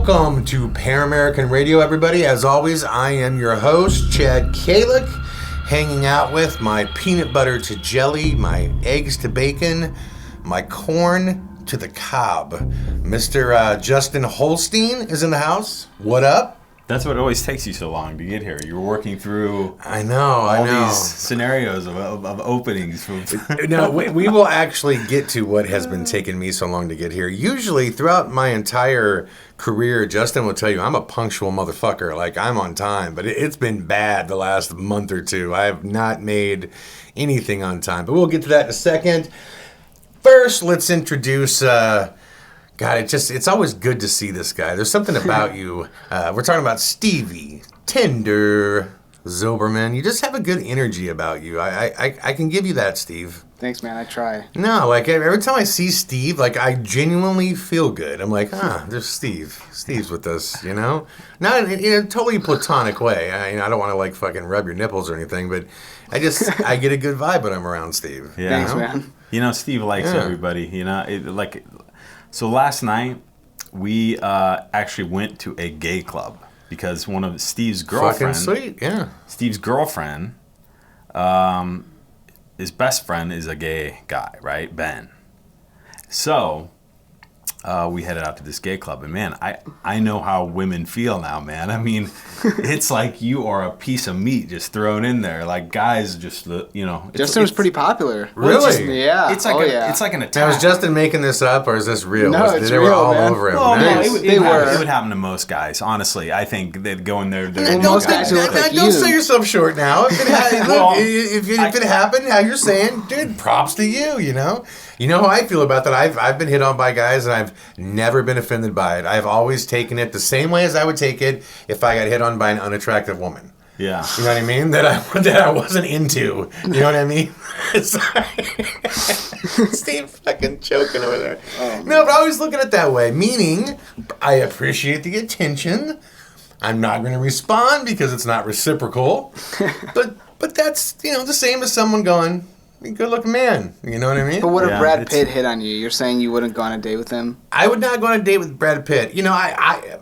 Welcome to Paramericaan Radio, everybody. As always, I am your host, Chad Calek, hanging out with my peanut butter to jelly, my eggs to bacon, my corn to the cob. Mr. Justin Holstein is in the house. What up? That's what always takes you so long to get here. You're working through all these scenarios of openings. No, we will actually get to what has been taking me so long to get here. Usually, throughout my entire career, Justin will tell you I'm a punctual motherfucker. Like, I'm on time. But it's been bad the last month or two. I have not made anything on time. But we'll get to that in a second. First, let's introduce... God, it's always good to see this guy. There's something about you. We're talking about Stevie, Tinder Zilberman. You just have a good energy about you. I can give you that, Steve. Thanks, man. I try. No, like every time I see Steve, like I genuinely feel good. I'm like, there's Steve. Steve's with us, you know? Not in a totally platonic way. I don't want to like fucking rub your nipples or anything, but I get a good vibe when I'm around Steve. Yeah. Thanks, man. You know, Steve likes everybody. You know, So last night, we actually went to a gay club because one of Steve's girlfriends... Fucking sweet, yeah. Steve's girlfriend, his best friend is a gay guy, right? Ben. So... we headed out to this gay club, and man, I know how women feel now, man. I mean, it's like you are a piece of meat just thrown in there. Like guys, just Justin was pretty popular. Really? Yeah. It's like it's like an attack. Now, was Justin making this up, or is this real? No, it's they real, were all man. over him. Well, Nice. no, it would happen to most guys. Honestly, I think they'd go in there. Most guys look like Don't you. sell yourself short now. If it happened, how you're saying, dude, props to you. You know. You know how I feel about that. I've been hit on by guys, and I've never been offended by it. I've always taken it the same way as I would take it if I got hit on by an unattractive woman. Yeah. You know what I mean? That I wasn't into. You know what I mean? Steve fucking choking over there. No, but I always look at it that way. Meaning, I appreciate the attention. I'm not going to respond because it's not reciprocal. But that's, the same as someone going... Good looking man, you know what I mean? But what if Brad Pitt hit on you? You're saying you wouldn't go on a date with him? I would not go on a date with Brad Pitt.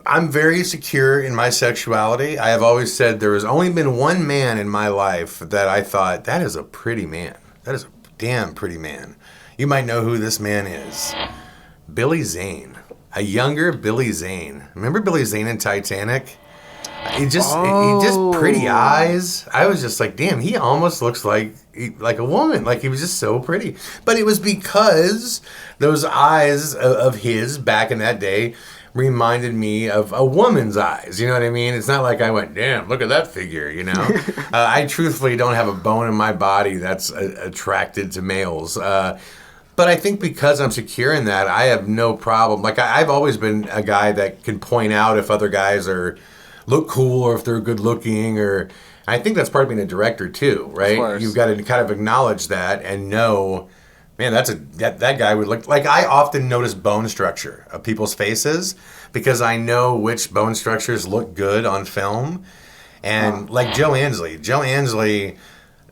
I'm very secure in my sexuality. I have always said there has only been one man in my life that I thought, that is a pretty man. That is a damn pretty man. You might know who this man is. Billy Zane. A younger Billy Zane. Remember Billy Zane in Titanic? He just pretty eyes. I was just like, damn, he almost looks like a woman. Like he was just so pretty. But it was because those eyes of his back in that day reminded me of a woman's eyes. You know what I mean? It's not like I went, damn, look at that figure, you know? I truthfully don't have a bone in my body that's attracted to males. But I think because I'm secure in that, I have no problem. Like I've always been a guy that can point out if other guys look cool or if they're good looking, or I think that's part of being a director too, right? Of course. You've got to kind of acknowledge that and know, man, that guy would look like. I often notice bone structure of people's faces because I know which bone structures look good on film. And like Joe Ansley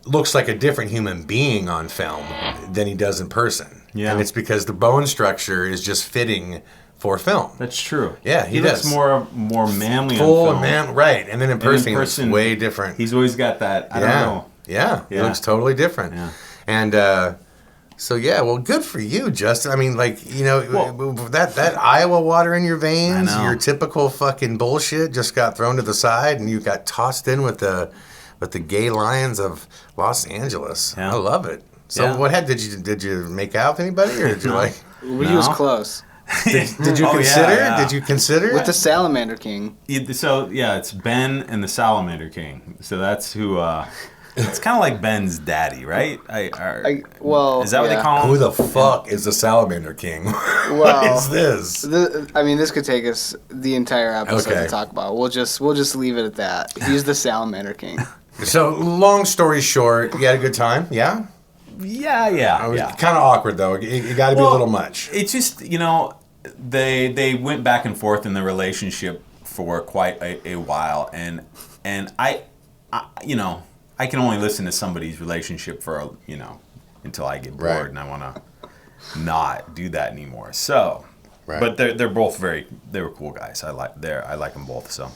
looks like a different human being on film than he does in person. Yeah. And it's because the bone structure is just fitting for film. That's true. Yeah, he does. Looks more manly full on film. Man, right. And then in person, it's way different. He's always got that, I don't know. Yeah, he looks totally different. Yeah. And so, well, good for you, Justin. I mean, like, that Iowa water in your veins, your typical fucking bullshit just got thrown to the side and you got tossed in with the gay lions of Los Angeles. Yeah. I love it. So what did you make out with anybody or did you like... He was close. Did you consider? Yeah. Did you consider with the Salamander King? So it's Ben and the Salamander King. So that's who. It's kind of like Ben's daddy, right? Is that what they call him? Who the fuck is the Salamander King? Well, what is this? This could take us the entire episode to talk about. We'll just leave it at that. He's the Salamander King. So, long story short, you had a good time, yeah? Yeah. It was kind of awkward, though. It got to be a little much. It's just, they went back and forth in the relationship for quite a while. And I can only listen to somebody's relationship for, until I get bored and I want to not do that anymore. So Right. But they're both they were cool guys. I like them both. So.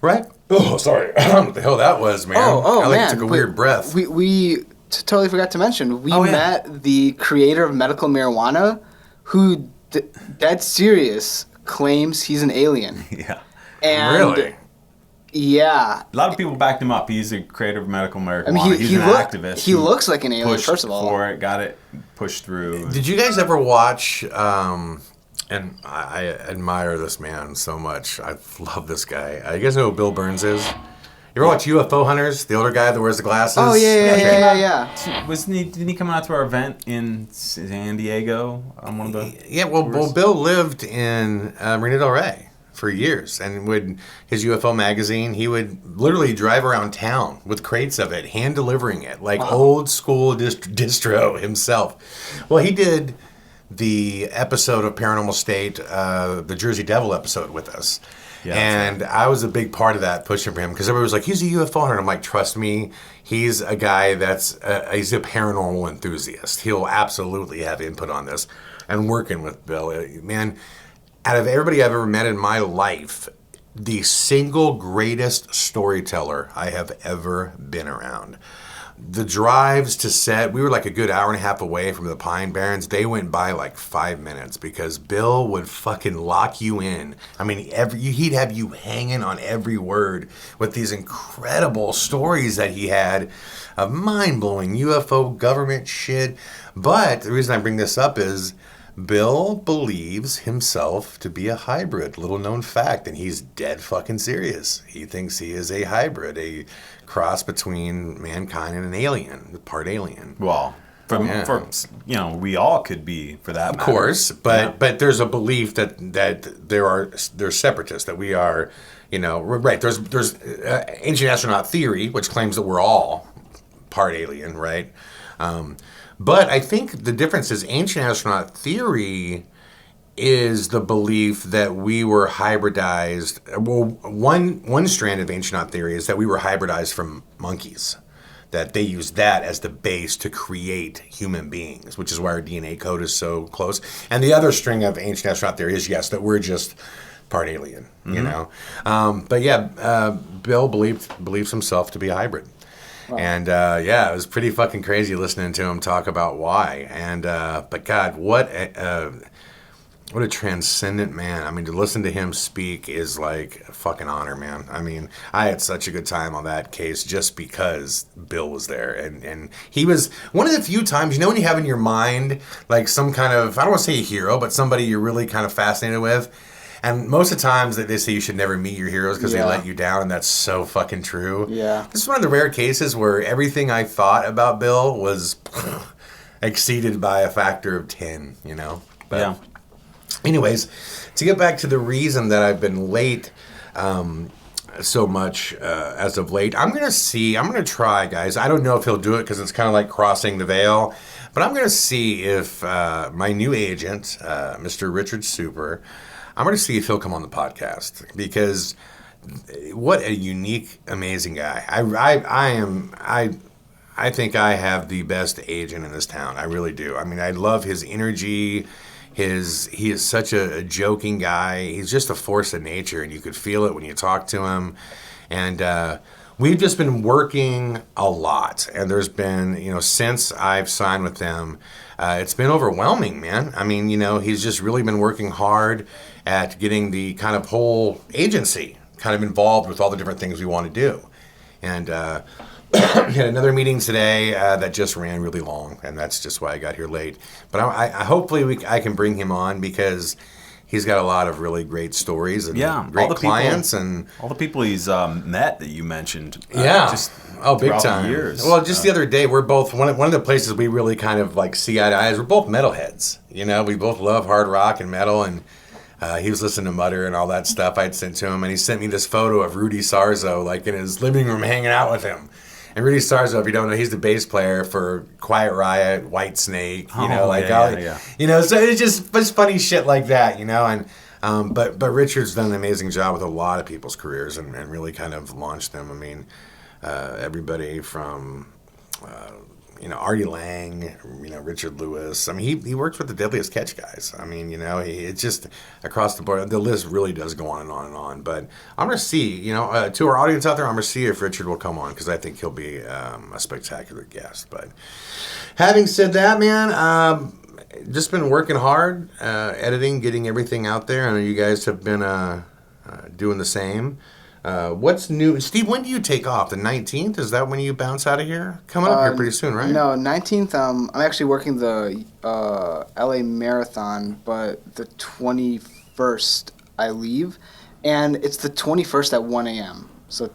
Right. Oh, sorry. What the hell that was, man? Oh, I man. took a weird breath. We totally forgot to mention, we met the creator of medical marijuana, who, dead serious, claims he's an alien. Yeah. And really? Yeah. A lot of people backed him up. He's the creator of medical marijuana. I mean, he's an activist. He looks like an alien, pushed first of all. for it, got it pushed through. Did you guys ever watch, and I admire this man so much. I love this guy. You guys know who Bill Birnes is? You ever watch UFO Hunters? The older guy that wears the glasses? Oh, yeah. Didn't he come out to our event in San Diego on one of the... Yeah, well, Bill lived in Marina Del Rey for years, and his UFO magazine, he would literally drive around town with crates of it, hand delivering it, like old school distro himself. Well, he did the episode of Paranormal State, the Jersey Devil episode with us. Yeah, and I was a big part of that, pushing for him, because everybody was like, he's a UFO hunter. And I'm like, trust me, he's a guy he's a paranormal enthusiast. He'll absolutely have input on this. And working with Bill, man, out of everybody I've ever met in my life, the single greatest storyteller I have ever been around. The drives to set, we were like a good hour and a half away from the Pine Barrens. They went by like 5 minutes because Bill would fucking lock you in. I mean, he'd have you hanging on every word with these incredible stories that he had of mind-blowing UFO government shit. But the reason I bring this up is Bill believes himself to be a hybrid, little known fact, and he's dead fucking serious. He thinks he is a hybrid, a cross between mankind and an alien, part alien. Well, we all could be, for that matter. Of course, but there's a belief that there's separatists, that we are, right. There's ancient astronaut theory, which claims that we're all part alien, right? But I think the difference is ancient astronaut theory is the belief that we were hybridized. Well, one strand of ancient astronaut theory is that we were hybridized from monkeys, that they used that as the base to create human beings, which is why our DNA code is so close. And the other string of ancient astronaut theory is, yes, that we're just part alien, But yeah, Bill believes himself to be a hybrid. Wow. And it was pretty fucking crazy listening to him talk about why. And but God, what a transcendent man. I mean, to listen to him speak is like a fucking honor, man. I mean, I had such a good time on that case just because Bill was there. And he was one of the few times, when you have in your mind like some kind of, I don't want to say a hero, but somebody you're really kind of fascinated with. And most of the times they say you should never meet your heroes because they let you down, and that's so fucking true. Yeah. This is one of the rare cases where everything I thought about Bill was exceeded by a factor of 10, But yeah. Anyways, to get back to the reason that I've been late so much as of late, I'm going to try, guys. I don't know if he'll do it because it's kind of like crossing the veil, but I'm going to see if my new agent, Mr. Richard Super, I'm going to see if he'll come on the podcast, because what a unique, amazing guy. I think I have the best agent in this town. I really do. I mean, I love his energy. He is such a joking guy. He's just a force of nature, and you could feel it when you talk to him. And we've just been working a lot. And there's been, since I've signed with them, it's been overwhelming, man. I mean, he's just really been working hard at getting the kind of whole agency kind of involved with all the different things we want to do. And we had another meeting today that just ran really long, and that's just why I got here late. But I hopefully I can bring him on, because he's got a lot of really great stories and great clients. And all the people he's met that you mentioned. Just big time. Years. Well, just the other day, we're both, one of the places we really kind of like see eye to eye is we're both metalheads. We both love hard rock and metal, and he was listening to Mutter and all that stuff I'd sent to him, and he sent me this photo of Rudy Sarzo, like in his living room hanging out with him. And Rudy Sarzo, if you don't know, he's the bass player for Quiet Riot, Whitesnake, so it's just funny shit like that, and but Richard's done an amazing job with a lot of people's careers and really kind of launched them. I mean, everybody from Artie Lang, Richard Lewis. I mean, he works with the Deadliest Catch guys. I mean, it's just across the board. The list really does go on and on and on. But I'm going to see, to our audience out there, I'm going to see if Richard will come on, because I think he'll be a spectacular guest. But having said that, man, just been working hard, editing, getting everything out there. I know you guys have been doing the same. What's new? Steve, when do you take off? The 19th? Is that when you bounce out of here? Coming up here pretty soon, right? No, 19th, I'm actually working the LA Marathon, but the 21st I leave, and it's the 21st at 1 a.m. So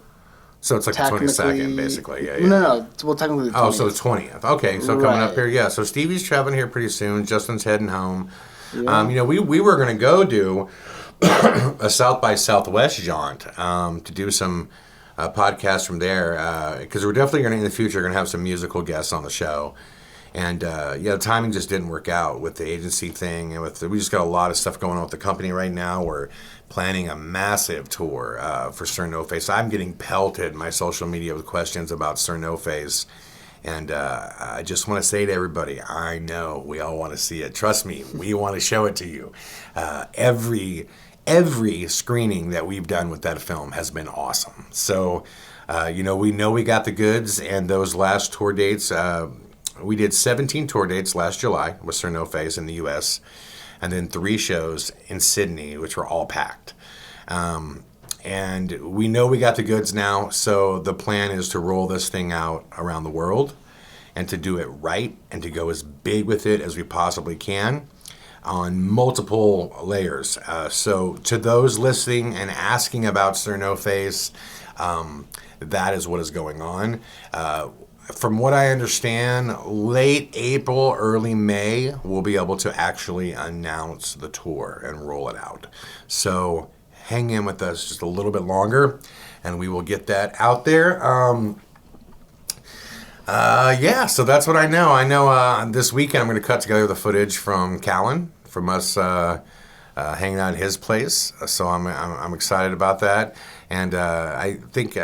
it's like the 22nd, basically. Yeah. No. Well, technically the 20th. Oh, so the 20th. Okay, so coming up here, yeah. So Stevie's traveling here pretty soon. Justin's heading home. Yeah. We were going to go do a South by Southwest jaunt to do some podcasts from there, because we're definitely going to, in the future, going to have some musical guests on the show. And the timing just didn't work out with the agency thing, and we just got a lot of stuff going on with the company right now. We're planning a massive tour for Sir No Face. I'm getting pelted in my social media with questions about Sir No Face. And I just want to say to everybody, I know we all want to see it. Trust me, we want to show it to you. Every screening that we've done with that film has been awesome. So, we know we got the goods, and those last tour dates, we did 17 tour dates last July with Sir No Face in the U.S., and then 3 shows in Sydney, which were all packed. And we know we got the goods now, so the plan is to roll this thing out around the world and to do it right and to go as big with it as we possibly can on multiple layers. So to those listening and asking about Sir No Face, that is what is going on. From what I understand, late April, early May, we'll be able to actually announce the tour and roll it out. So hang in with us just a little bit longer, and we will get that out there. So that's what I know. I know this weekend I'm going to cut together the footage from Callan, from us hanging out at his place. So I'm excited about that. And I think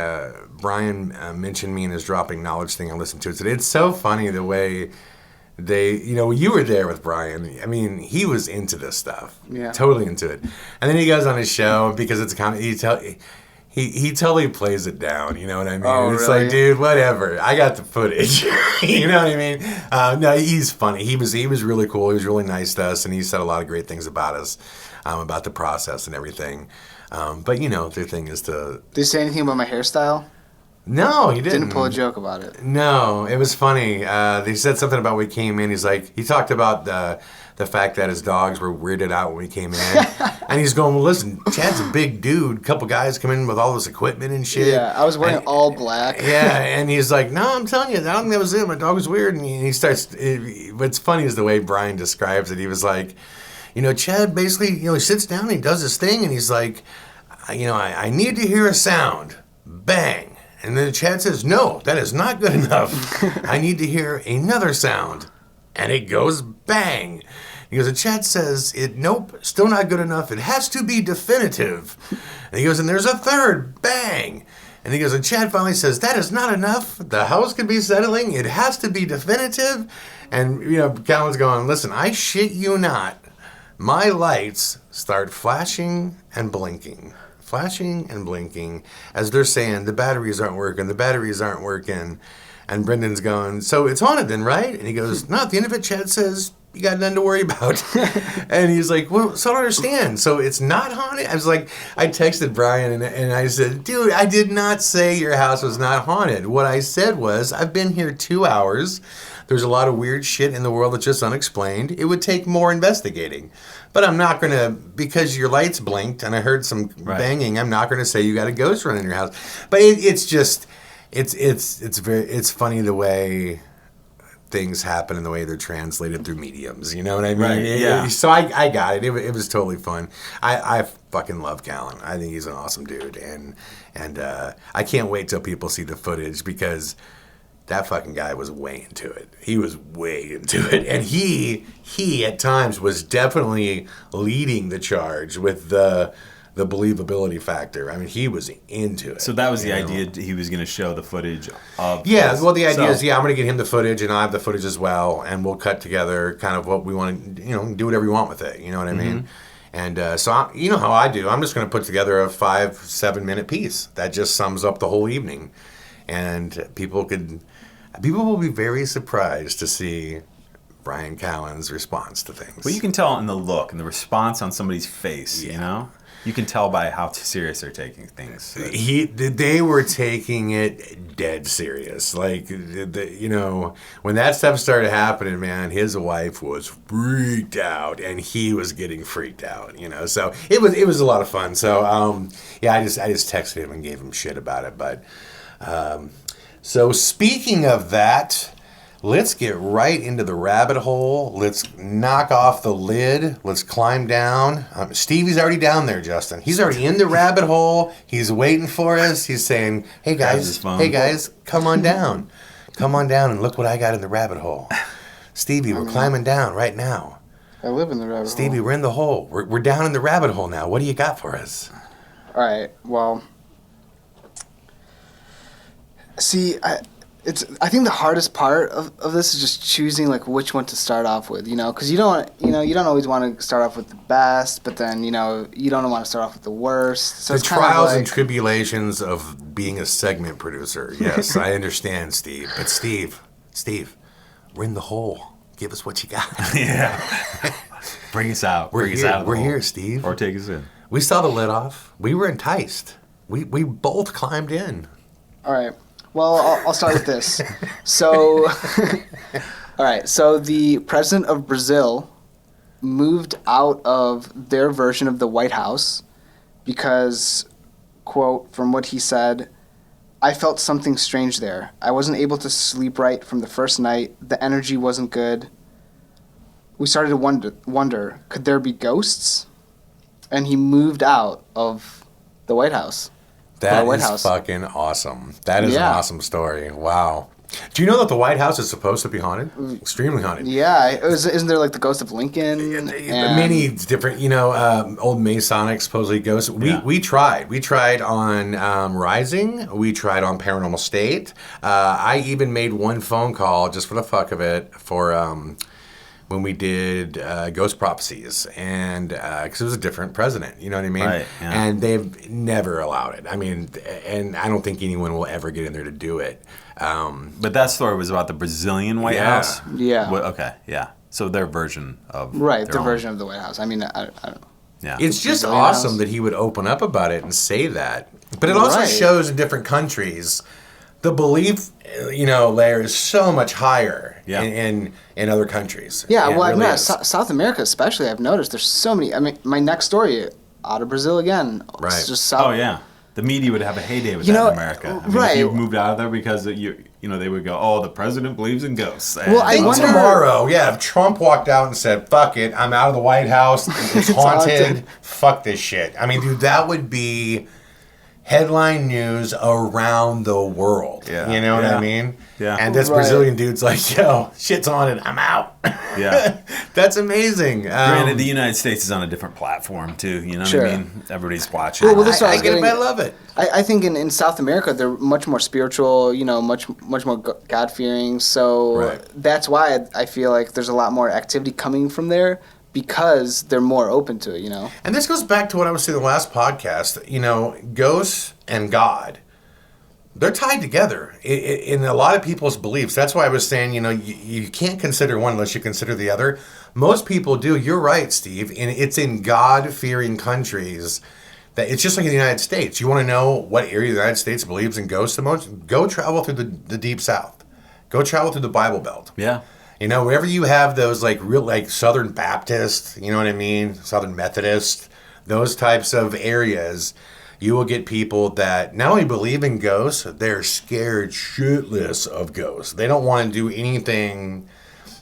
Brian mentioned me in his Dropping Knowledge thing I listened to today. It's so funny the way they, you were there with Brian. I mean, he was into this stuff. Yeah. Totally into it. And then he goes on his show, because it's kind of, he totally plays it down, you know what I mean? Oh, it's really? Like, dude, whatever. I got the footage. You know what I mean? No, he's funny. He was really cool. He was really nice to us, and he said a lot of great things about us, about the process and everything. But, the thing is to... Did he say anything about my hairstyle? No, he didn't. Didn't pull a joke about it. No, it was funny. They said something about when we came in. He talked about the fact that his dogs were weirded out when we came in. And he's going, well, listen, Chad's a big dude. A couple guys come in with all this equipment and shit. Yeah, I was wearing all black. Yeah, and he's like, no, I'm telling you, I don't think that was it. My dog was weird. And he starts, what's funny is the way Brian describes it. He was like, Chad basically, he sits down and he does his thing, and he's like, I need to hear a sound. Bang. And then Chad says, no, that is not good enough. I need to hear another sound. And it goes bang. He goes, and Chad says, nope, still not good enough. It has to be definitive. And he goes, and there's a third bang. And he goes, and Chad finally says, that is not enough. The house could be settling. It has to be definitive. And, Callan's going, listen, I shit you not. My lights start flashing and blinking. Flashing and blinking as they're saying, the batteries aren't working. And Brendan's going, so it's haunted then, right? And he goes, no, at the end of it, Chad says, you got nothing to worry about. And he's like, well, so I don't understand. So it's not haunted? I was like, I texted Brian and I said, dude, I did not say your house was not haunted. What I said was, I've been here 2 hours. There's a lot of weird shit in the world that's just unexplained. It would take more investigating. But I'm not going to, because your lights blinked and I heard some banging, I'm not going to say you got a ghost running in your house. But it's just, it's funny the way things happen and the way they're translated through mediums. You know what I mean? Right, yeah. So I got it. It was totally fun. I fucking love Callan. I think he's an awesome dude. And I can't wait till people see the footage, because that fucking guy was way into it. He was way into it. And he at times was definitely leading the charge with the the believability factor. I mean, he was into it. So that was the idea. He was going to show the footage of. Yeah, this. well, the idea So- is, I'm going to get him the footage, and I have the footage as well, and we'll cut together kind of what we want to, do whatever you want with it. You know what I mean? And so, you know how I do. I'm just going to put together a 5-7 minute piece that just sums up the whole evening, and people will be very surprised to see Brian Callen's response to things. Well, you can tell in the look and the response on somebody's face. You know, you can tell by how serious they're taking things. They were taking it dead serious. Like, when that stuff started happening, man, his wife was freaked out, and he was getting freaked out. So it was a lot of fun. So I just texted him and gave him shit about it. But so speaking of that. Let's get right into the rabbit hole. Let's knock off the lid. Let's climb down. Stevie's already down there, Justin. He's already in the rabbit hole. He's waiting for us. He's saying, hey guys, come on down. Come on down and look what I got in the rabbit hole. Stevie, we're climbing down right now. I live in the rabbit hole. Stevie, we're in the hole. We're down in the rabbit hole now. What do you got for us? All right, well, see, I think the hardest part of this is just choosing like which one to start off with, because you don't always want to start off with the best, but then you don't want to start off with the worst. So the it's kind of trials like, and tribulations of being a segment producer. Yes, I understand, Steve. But Steve, we're in the hole. Give us what you got. Yeah. Bring us out. We're Bring here. us out of the We're hole. here, Steve. Or take us in. We saw the lid off. We were enticed. We both climbed in. All right. Well, I'll start with this. So, all right. So the president of Brazil moved out of their version of the White House because, quote, from what he said, I felt something strange there. I wasn't able to sleep right from the first night. The energy wasn't good. We started to wonder, could there be ghosts? And he moved out of the White House. That is fucking awesome. That is an awesome story. Wow. Do you know that the White House is supposed to be haunted? Extremely haunted. Yeah. Isn't there like the ghost of Lincoln? Many different, old Masonic supposedly ghosts. We tried. We tried on Rising. We tried on Paranormal State. I even made one phone call just for the fuck of it for when we did Ghost Prophecies, and because it was a different president, you know what I mean? Right, yeah. And they've never allowed it. I mean, and I don't think anyone will ever get in there to do it. But that story was about the Brazilian White House? Yeah. Okay, yeah. So their version of their version of the White House. I mean, I don't know. Yeah. It's just Brazilian awesome House. that he would open up about it and say that. But it also shows in different countries the belief, layer is so much higher in other countries. Yeah, It well, really is. South America especially, I've noticed there's so many. I mean, my next story, out of Brazil again. Right. It's just South. Oh, yeah. The media would have a heyday with that in America. I mean, right. If you moved out of there because they would go, oh, the president believes in ghosts. Well, I wonder- Tomorrow, if Trump walked out and said, fuck it, I'm out of the White House, it's haunted, fuck this shit. I mean, dude, that would be headline news around the world. Yeah. You know what I Yeah. mean? Yeah. And this Right. Brazilian dude's like, yo, shit's haunted, I'm out. Yeah. That's amazing. Granted, the United States is on a different platform, too. You know Sure. what I mean? Everybody's watching. Well, this is what I was get it, getting- I love it. I think in South America they're much more spiritual, much more God fearing. So Right. that's why I feel like there's a lot more activity coming from there because they're more open to it. And this goes back to what I was saying in the last podcast. Ghosts and God, they're tied together in a lot of people's beliefs. That's why I was saying, you can't consider one unless you consider the other. Most people do. You're right, Steve. And it's in God-fearing countries that it's just like in the United States. You want to know what area of the United States believes in ghosts the most? Go travel through the Deep South. Go travel through the Bible Belt. Yeah. Wherever you have those real Southern Baptist, you know what I mean? Southern Methodist, those types of areas, you will get people that not only believe in ghosts, they're scared shitless of ghosts. They don't want to do anything.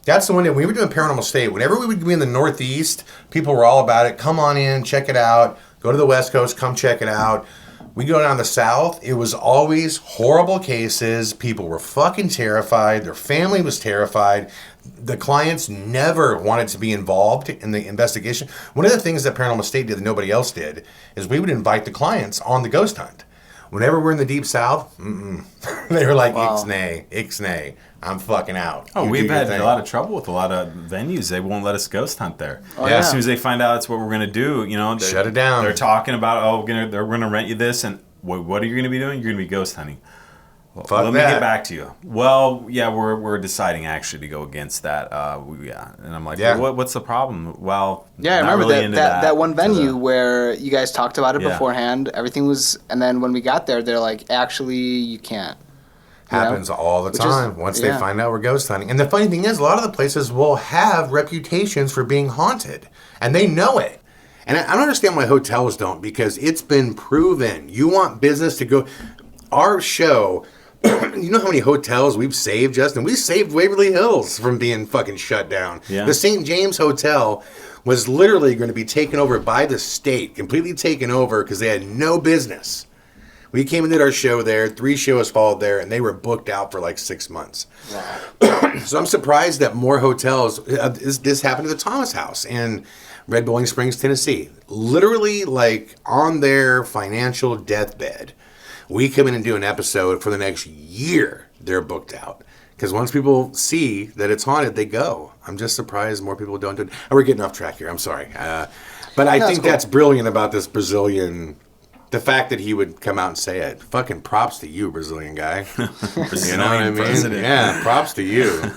That's the one that we were doing Paranormal State. Whenever we would be in the Northeast, people were all about it. Come on in, check it out. Go to the West Coast, come check it out. We go down the South, it was always horrible cases. People were fucking terrified. Their family was terrified. the clients never wanted to be involved in the investigation. One of the things that Paranormal State did that nobody else did is we would invite the clients on the ghost hunt. Whenever we're in the Deep South, they were like, ixnay, I'm fucking out. Oh, we've had a lot of trouble with a lot of venues. They won't let us ghost hunt there. As soon as they find out that's what we're going to do, shut it down. They're talking about, they're going to rent you this, and what are you going to be doing? You're going to be ghost hunting. Let me get back to you. Well, yeah, we're deciding actually to go against that. And I'm like, well, what's the problem? Well, I remember really that one venue where you guys talked about it beforehand. Everything was, and then when we got there, they're like, actually, you can't. Happens all the time once they find out we're ghost hunting. And the funny thing is, a lot of the places will have reputations for being haunted, and they know it. And I don't understand why hotels don't, because it's been proven. You want business to go. Our show. You know how many hotels we've saved, Justin? We saved Waverly Hills from being fucking shut down. Yeah. The St. James Hotel was literally going to be taken over by the state, completely taken over because they had no business. We came and did our show there. 3 shows followed there, and they were booked out for like 6 months. Wow. So I'm surprised that more hotels. This happened to the Thomas House in Red Bowling Springs, Tennessee. Literally, like on their financial deathbed. We come in and do an episode for the next year. They're booked out. Because once people see that it's haunted, they go. I'm just surprised more people don't do it. Oh, we're getting off track here. I'm sorry. But I think that's brilliant about this Brazilian. The fact that he would come out and say it. Fucking props to you, Brazilian guy. You know what I mean? President. Yeah, props to you.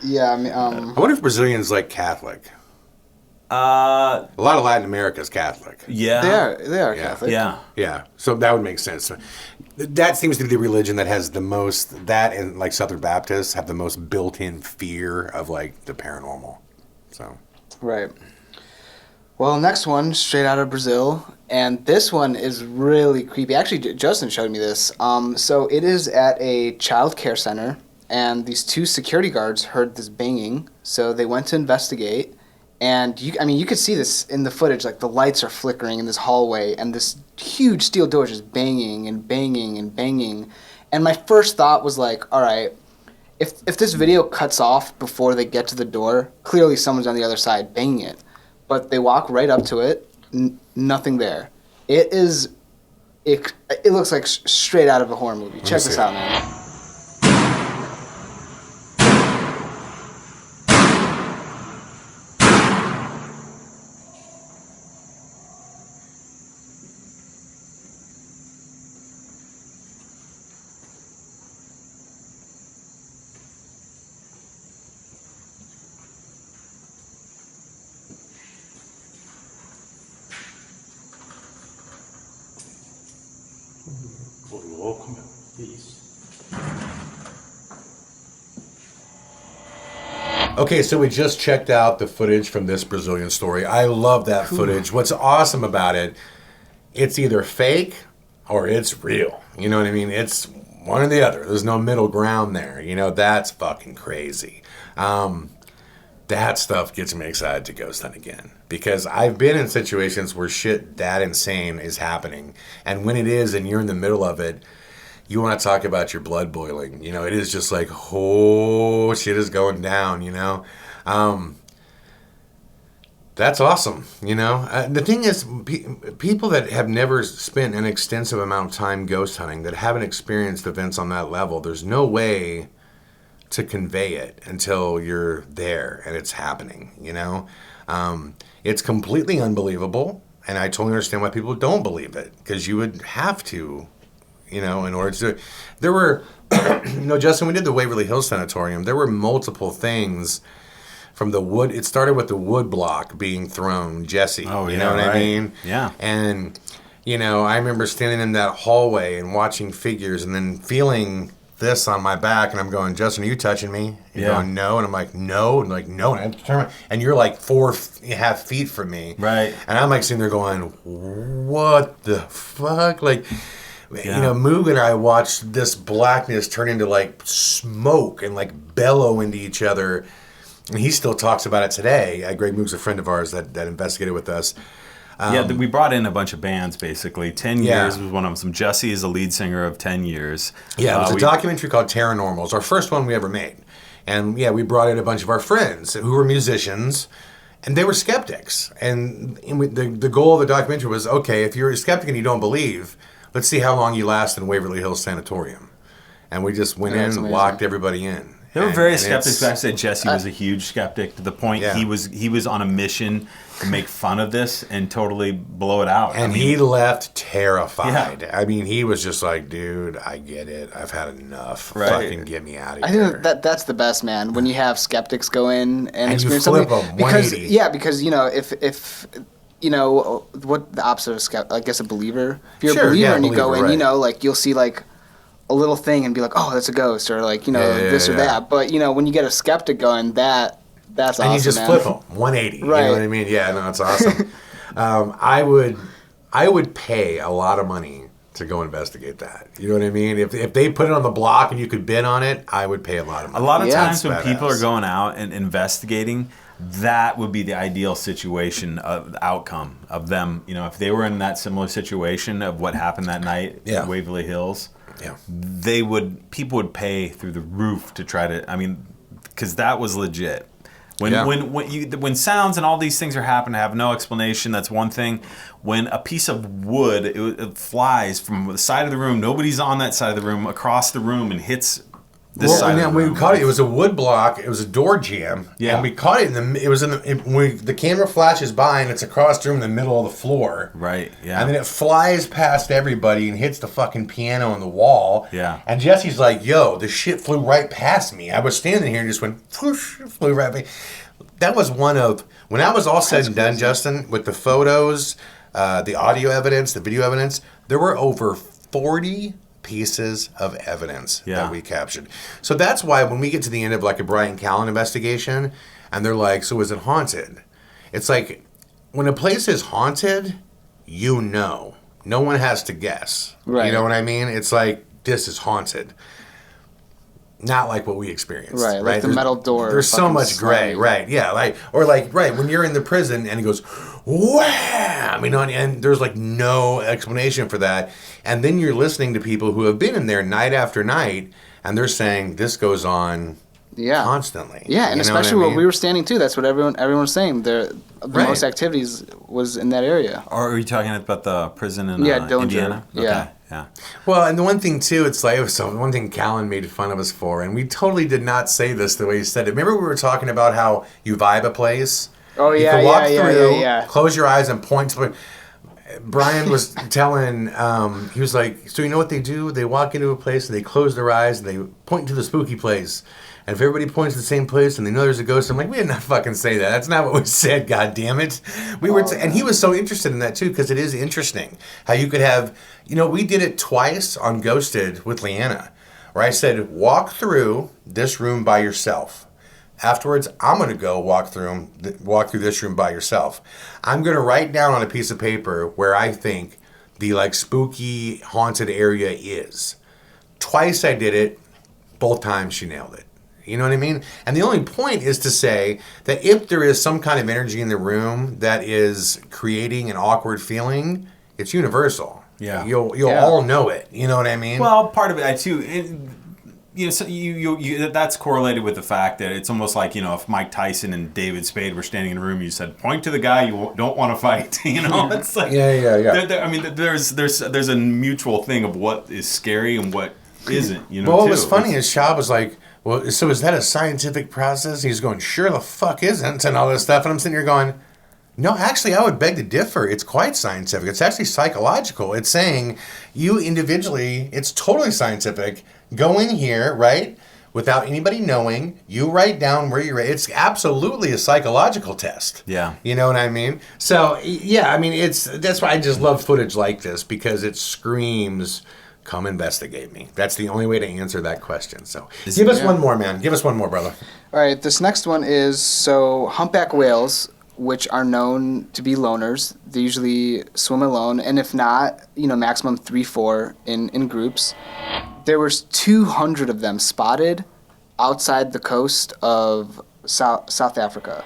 Yeah, I mean... I wonder if Brazilians like Catholic. A lot of Latin America is Catholic. Yeah. They are Catholic. Yeah. So that would make sense. That seems to be the religion that has the most, that and like Southern Baptists have the most built-in fear of like the paranormal. So. Right. Well, next one, straight out of Brazil. And this one is really creepy. Actually, Justin showed me this. So it is at a childcare center, and these 2 security guards heard this banging. So they went to investigate. And you could see this in the footage, like the lights are flickering in this hallway, and this huge steel door just banging and banging and banging. And my first thought was like, all right, if this video cuts off before they get to the door, clearly someone's on the other side banging it. But they walk right up to it, nothing there. It looks like straight out of a horror movie. Check this out, man. Okay, so we just checked out the footage from this Brazilian story. I love that footage. What's awesome about it, it's either fake or it's real. You know what I mean? It's one or the other. There's no middle ground there. That's fucking crazy. That stuff gets me excited to ghost hunt again. Because I've been in situations where shit that insane is happening. And when it is and you're in the middle of it, you want to talk about your blood boiling. It is just like, oh, shit is going down, That's awesome, The thing is, people that have never spent an extensive amount of time ghost hunting, that haven't experienced events on that level, there's no way to convey it until you're there and it's happening, It's completely unbelievable, and I totally understand why people don't believe it, because you would have to, in order to do it. There were, Justin, we did the Waverly Hills Sanatorium. There were multiple things from the wood. It started with the wood block being thrown, Jesse. Oh, you know what I mean? Yeah. And, I remember standing in that hallway and watching figures and then feeling this on my back, and I'm going, Justin, are you touching me? And you're going, no. And I'm like, no. And like, no. And I have to turn around. And you're like 4.5 feet from me. Right. And I'm like sitting there going, what the fuck? Like... Moog and I watched this blackness turn into like smoke and like bellow into each other. And he still talks about it today. Greg Moog's a friend of ours that investigated with us. We brought in a bunch of bands, basically. 10 Years was one of them. Jesse is the lead singer of 10 Years. Yeah, it was a documentary called Paranormal. It was our first one we ever made. And yeah, we brought in a bunch of our friends who were musicians, and they were skeptics. And the goal of the documentary was, okay, if you're a skeptic and you don't believe, let's see how long you last in Waverly Hills Sanatorium. And we just went in and locked everybody in. There were various skeptics. I said Jesse was a huge skeptic to the point Yeah. he was on a mission to make fun of this and totally blow it out. And he left terrified. Yeah. I mean, he was just like, dude, I get it. I've had enough. Right. Fucking get me out of I here. think that's the best, man. When you have skeptics go in and you experience flip something, them, because 180. because if you know what the opposite of I guess a believer. If you're Sure, a believer yeah, and you go in, believer, you right. know, like you'll see like a little thing and be like, oh, that's a ghost, or like this or yeah. that. But when you get a skeptic going, that's awesome. And you just man. flip them 180. Right. You know what I mean? Yeah, no, it's awesome. I would pay a lot of money to go investigate that. You know what I mean? If they put it on the block and you could bid on it, I would pay a lot of money. A lot of Yeah. times when That's people are badass. going out and investigating, that would be the ideal situation of the outcome of them. If they were in that similar situation of what happened that night Yeah. in Waverly Hills, Yeah. people would pay through the roof to try to. I mean, because that was legit. Yeah. When sounds and all these things are happening, have no explanation. That's one thing. When a piece of wood it flies from the side of the room, nobody's on that side of the room, across the room, and hits this side and of then the room. we caught it. It was a wood block. It was a door jamb. Yeah. And we caught it the camera flashes by and it's across the room in the middle of the floor. Right. Yeah. And then it flies past everybody and hits the fucking piano on the wall. Yeah. And Jesse's like, yo, the shit flew right past me. I was standing here and just went, whoosh, flew right by. That was one of, when that was all said and done, Justin, with the photos, the audio evidence, the video evidence, there were over 40 pieces of evidence that we captured. So that's why when we get to the end of like a Brian Callen investigation and they're like, so is it haunted? It's like, when a place is haunted, no one has to guess. Right. You know what I mean? It's like, this is haunted. Not like what we experienced. Right, like the metal door There's so fucking much gray, slamming. right? Yeah, right when you're in the prison and it goes, wham! And there's like no explanation for that. And then you're listening to people who have been in there night after night, and they're saying this goes on constantly. Yeah, and You know especially what I where mean? we were standing too. That's what everyone was saying. The Right. most activities was in that area. Or are you talking about the prison in Dillinger. Indiana? Yeah. Okay. Yeah. Well, and the one thing too, it's like, so one thing Callen made fun of us for, and we totally did not say this the way he said it. Remember we were talking about how you vibe a place? Oh, You yeah, can walk yeah, through, yeah. close your eyes and point to. Brian was telling, he was like, so you know what they do? They walk into a place and they close their eyes and they point to the spooky place. And if everybody points to the same place and they know there's a ghost, I'm like, we did not fucking say that. That's not what we said, God damn it. We were, and he was so interested in that too, because it is interesting how you could have, we did it twice on Ghosted with Leanna, where I said, walk through this room by yourself. Afterwards, I'm going to go walk through this room by yourself. I'm going to write down on a piece of paper where I think the like spooky haunted area is. Twice I did it, both times she nailed it. You know what I mean? And the only point is to say that if there is some kind of energy in the room that is creating an awkward feeling, it's universal. Yeah. You'll all know it. You know what I mean? Well, part of it too. So you that's correlated with the fact that it's almost like if Mike Tyson and David Spade were standing in a room, you said point to the guy you don't want to fight. It's like yeah. I mean, there's a mutual thing of what is scary and what isn't. Well, what too. was funny is Shab was like, well, so is that a scientific process? He's going, sure the fuck isn't, and all this stuff. And I'm sitting here going, no, actually, I would beg to differ. It's quite scientific. It's actually psychological. It's saying you individually, it's totally scientific. Go in here, right, without anybody knowing. You write down where you're at. It's absolutely a psychological test. Yeah. You know what I mean? So, yeah, I mean, that's why I just love footage like this, because it screams, come investigate me. That's the only way to answer that question. So give us one more, man. Give us one more, brother. All right, this next one is, so humpback whales, which are known to be loners. They usually swim alone, and if not, maximum 3-4 in groups. There was 200 of them spotted outside the coast of South Africa.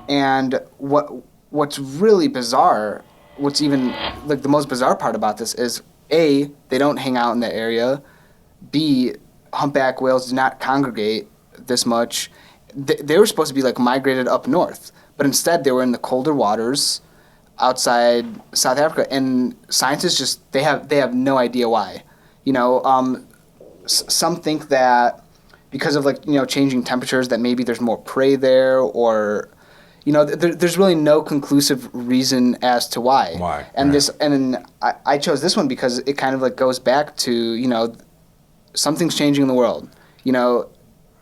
And what's really bizarre, what's even like the most bizarre part about this is, A, they don't hang out in that area. B, humpback whales do not congregate. this much. They were supposed to be like migrated up north, but instead they were in the colder waters outside South Africa, and scientists just they have no idea why. Some think that because of changing temperatures that maybe there's more prey there, or there's really no conclusive reason as to why. Why? And right. I chose this one because it kind of goes back to something's changing in the world.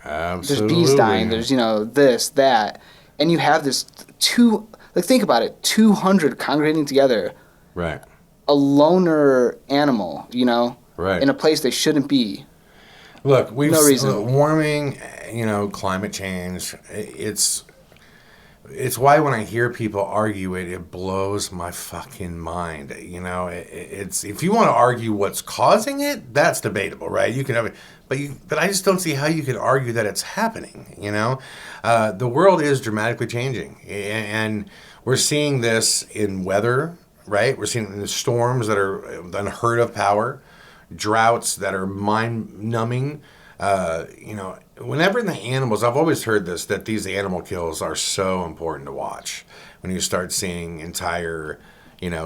Absolutely. There's bees dying. There's this, that, and you have this think about it, 200 congregating together. Right. A loner animal, right. in a place they shouldn't be. Look, we've no reason. Warming, climate change. It's why when I hear people argue it blows my fucking mind. It's if you want to argue what's causing it, that's debatable, right? You can have it, but I just don't see how you could argue that it's happening. The world is dramatically changing, and we're seeing this in weather, right? We're seeing it in the storms that are unheard of power, droughts that are mind-numbing. Whenever the animals, I've always heard this, that these animal kills are so important to watch. When you start seeing entire,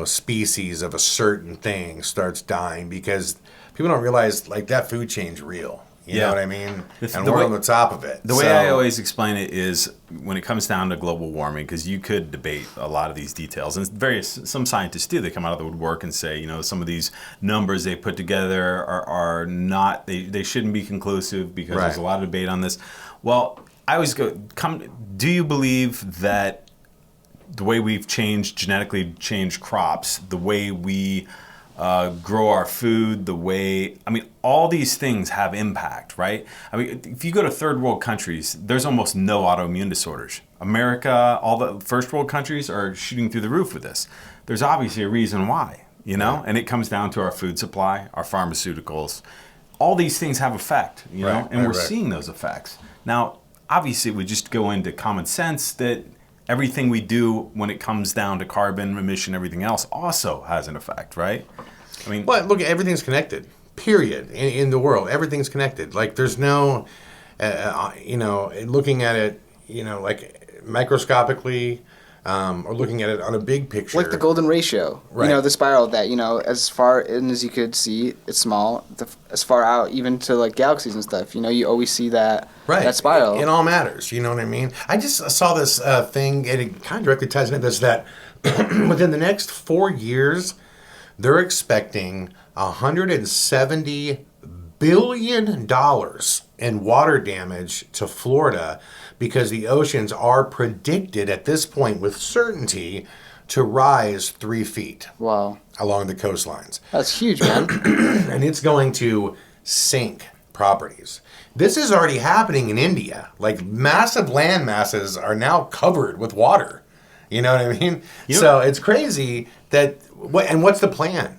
species of a certain thing starts dying because people don't realize that food chain's real. You know what I mean? And we're on the top of it. The way I always explain it is when it comes down to global warming, because you could debate a lot of these details, and some scientists do. They come out of the woodwork and say, some of these numbers they put together are not, they shouldn't be conclusive because there's a lot of debate on this. Well, I always do you believe that the way we've genetically changed crops, the way we grow our food, all these things have impact, right? If you go to third world countries, there's almost no autoimmune disorders. America, all the first world countries are shooting through the roof with this. There's obviously a reason why, and it comes down to our food supply, our pharmaceuticals. All these things have effect, and we're seeing those effects. Now, obviously, we just go into common sense that everything we do when it comes down to carbon emission, everything else also has an effect, right? But look, everything's connected. Period. In the world, everything's connected. There's no, looking at it, microscopically, or looking at it on a big picture. Like the golden ratio. Right. The spiral that, as far in as you could see, it's small. As far out, even to galaxies and stuff, you always see that that spiral. It all matters. You know what I mean? I just saw this thing, and it kind of directly ties into this, that within the next 4 years, they're expecting $170 billion in water damage to Florida because the oceans are predicted at this point with certainty to rise 3 feet. Wow. Along the coastlines. That's huge, man. And it's going to sink properties. This is already happening in India. Massive land masses are now covered with water. You know what I mean? So it's crazy that. What's the plan?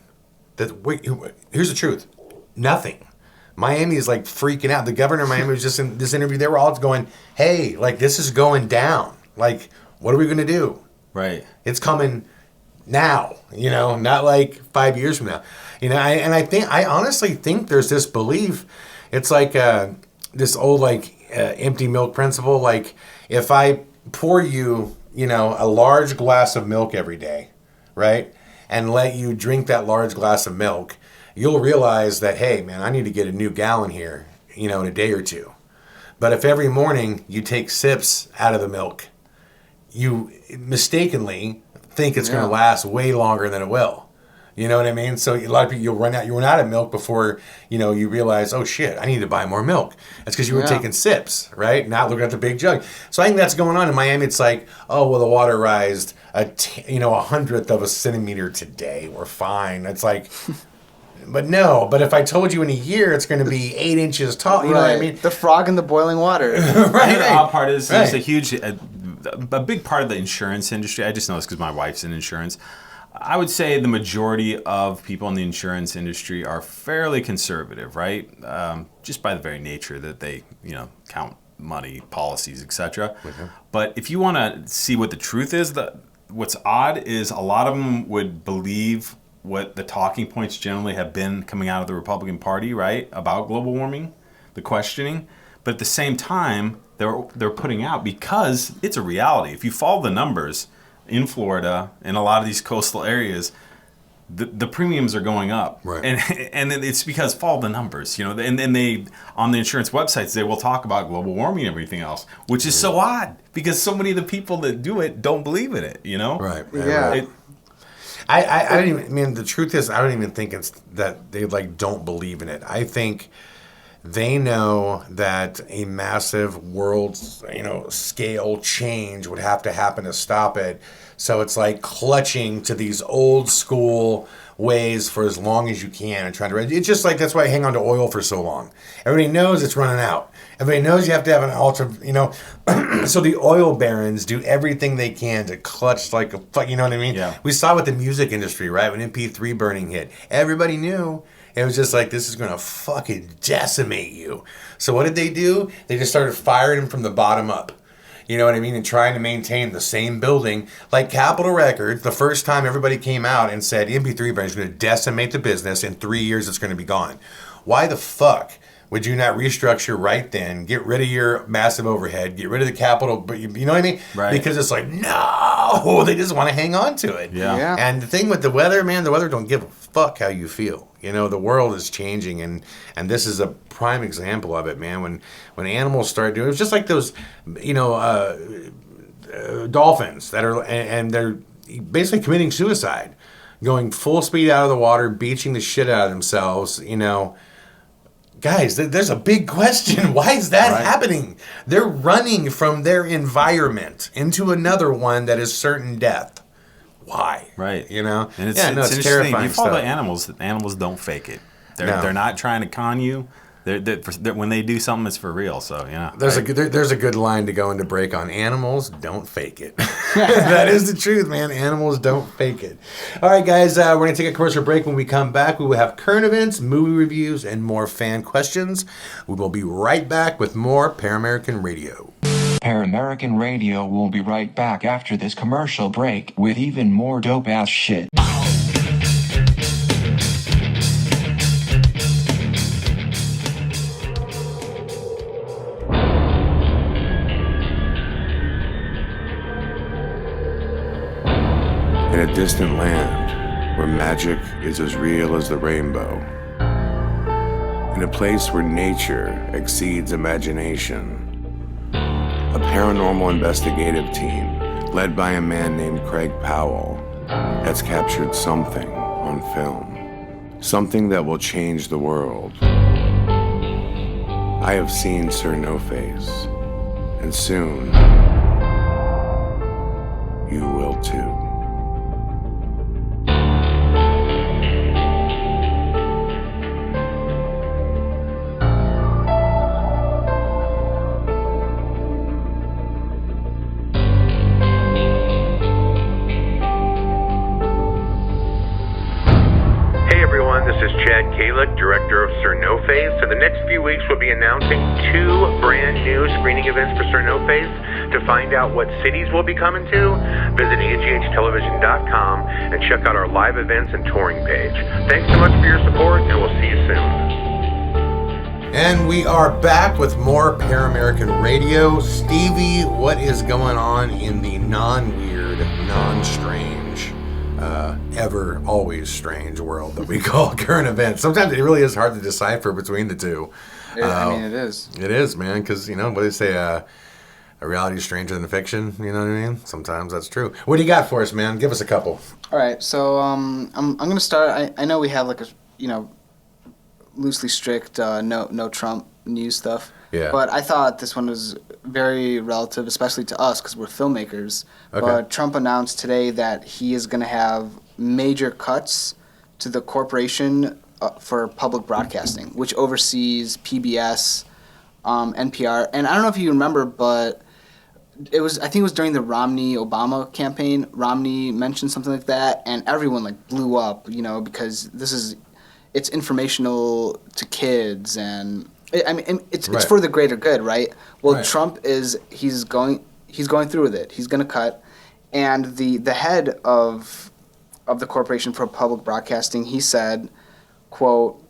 Here's the truth. Nothing. Miami is freaking out. The governor of Miami was just in this interview. They were all going, "Hey, this is going down. What are we going to do? Right. It's coming now. Not 5 years from now. I honestly think there's this belief. It's this old empty milk principle. If I pour you, a large glass of milk every day, right, and let you drink that large glass of milk, you'll realize that, hey, man, I need to get a new gallon here, in a day or two. But if every morning you take sips out of the milk, you mistakenly think it's going to last way longer than it will. You know what I mean? So a lot of people, you run out of milk before, you realize, oh shit, I need to buy more milk. That's because you were taking sips, right? Not looking at the big jug. So I think that's going on in Miami. It's the water rised a 100th of a centimeter today. We're fine. It's but if I told you in a year it's going to be 8 inches tall, you know what I mean? The frog in the boiling water. Right. The odd part is there's a huge, a big part of the insurance industry. I just know this because my wife's in insurance. I would say the majority of people in the insurance industry are fairly conservative, right? Just by the very nature that they, count money, policies, etc. Mm-hmm. But if you want to see what the truth is, what's odd is a lot of them would believe what the talking points generally have been coming out of the Republican Party, right, about global warming, the questioning. But at the same time, they're putting out, because it's a reality. If you follow the numbers in Florida and a lot of these coastal areas, the premiums are going up, right? And it's because follow the numbers, you know. And then they, on the insurance websites, they will talk about global warming and everything else, which is so odd because so many of the people that do it don't believe in it, you know. Right. Yeah. I don't even. I mean, the truth is, I don't even think it's that they like don't believe in it. I think they know that a massive world, scale change would have to happen to stop it. So it's like clutching to these old school ways for as long as you can and trying to. It's just like that's why I hang on to oil for so long. Everybody knows it's running out. Everybody knows you have to have an so the oil barons do everything they can to clutch like a fuck. You know what I mean? Yeah. We saw with the music industry, right? When MP3 burning hit, everybody knew. It was just like, this is going to fucking decimate you. So what did they do? They just started firing them from the bottom up. You know what I mean? And trying to maintain the same building. Like Capitol Records, the first time everybody came out and said MP3 brand is going to decimate the business. In 3 years, it's going to be gone. Why the fuck would you not restructure right then? Get rid of your massive overhead. Get rid of the capital. But you know what I mean? Right. Because it's like, no, they just want to hang on to it. Yeah. And the thing with the weather, man, the weather don't give a fuck how you feel. You know, the world is changing, and this is a prime example of it, man. When animals start doing it, was just like those, dolphins that are, and they're basically committing suicide, going full speed out of the water, beaching the shit out of themselves, Guys, there's a big question. Why is that happening? They're running from their environment into another one that is certain death. Why? Right. And it's it's terrifying you follow stuff. the animals don't fake it. They're not trying to con you. They're, when they do something, it's for real. So yeah. There's a good line to go into break on. Animals don't fake it. That is the truth, man. Animals don't fake it. All right, guys, we're going to take a commercial break. When we come back, we will have current events, movie reviews, and more fan questions. We will be right back with more Paramerican Radio. Paramerican Radio will be right back after this commercial break with even more dope-ass shit. In a distant land where magic is as real as the rainbow, in a place where nature exceeds imagination, a paranormal investigative team led by a man named Craig Powell has captured something on film, something that will change the world. I have seen Sir No Face, and soon you will too. This is Chad Calek, director of Sir No Face. In the next few weeks, we'll be announcing 2 brand new screening events for Sir No Face. To find out what cities we'll be coming to, visit aghtelevision.com and check out our live events and touring page. Thanks so much for your support, and we'll see you soon. And we are back with more Paramerican Radio. Stevie, what is going on in the non-weird, non-strange, ever, always strange world that we call current events? Sometimes it really is hard to decipher between the two. It is. It is, man, because, what do they say, a reality is stranger than fiction, you know what I mean? Sometimes that's true. What do you got for us, man? Give us a couple. All right, so I'm going to start. I know we have like a, loosely strict no Trump news stuff. Yeah. But I thought this one was very relative, especially to us because we're filmmakers. Okay. But Trump announced today that he is going to have major cuts to the corporation for public broadcasting, which oversees PBS, NPR. And I don't know if you remember, but I think it was during the Romney-Obama campaign. Romney mentioned something like that, and everyone blew up, because it's informational to kids, and it's for the greater good, right? Well, right. Trump he's going through with it. He's going to cut, and the head of the Corporation for Public Broadcasting, he said, quote,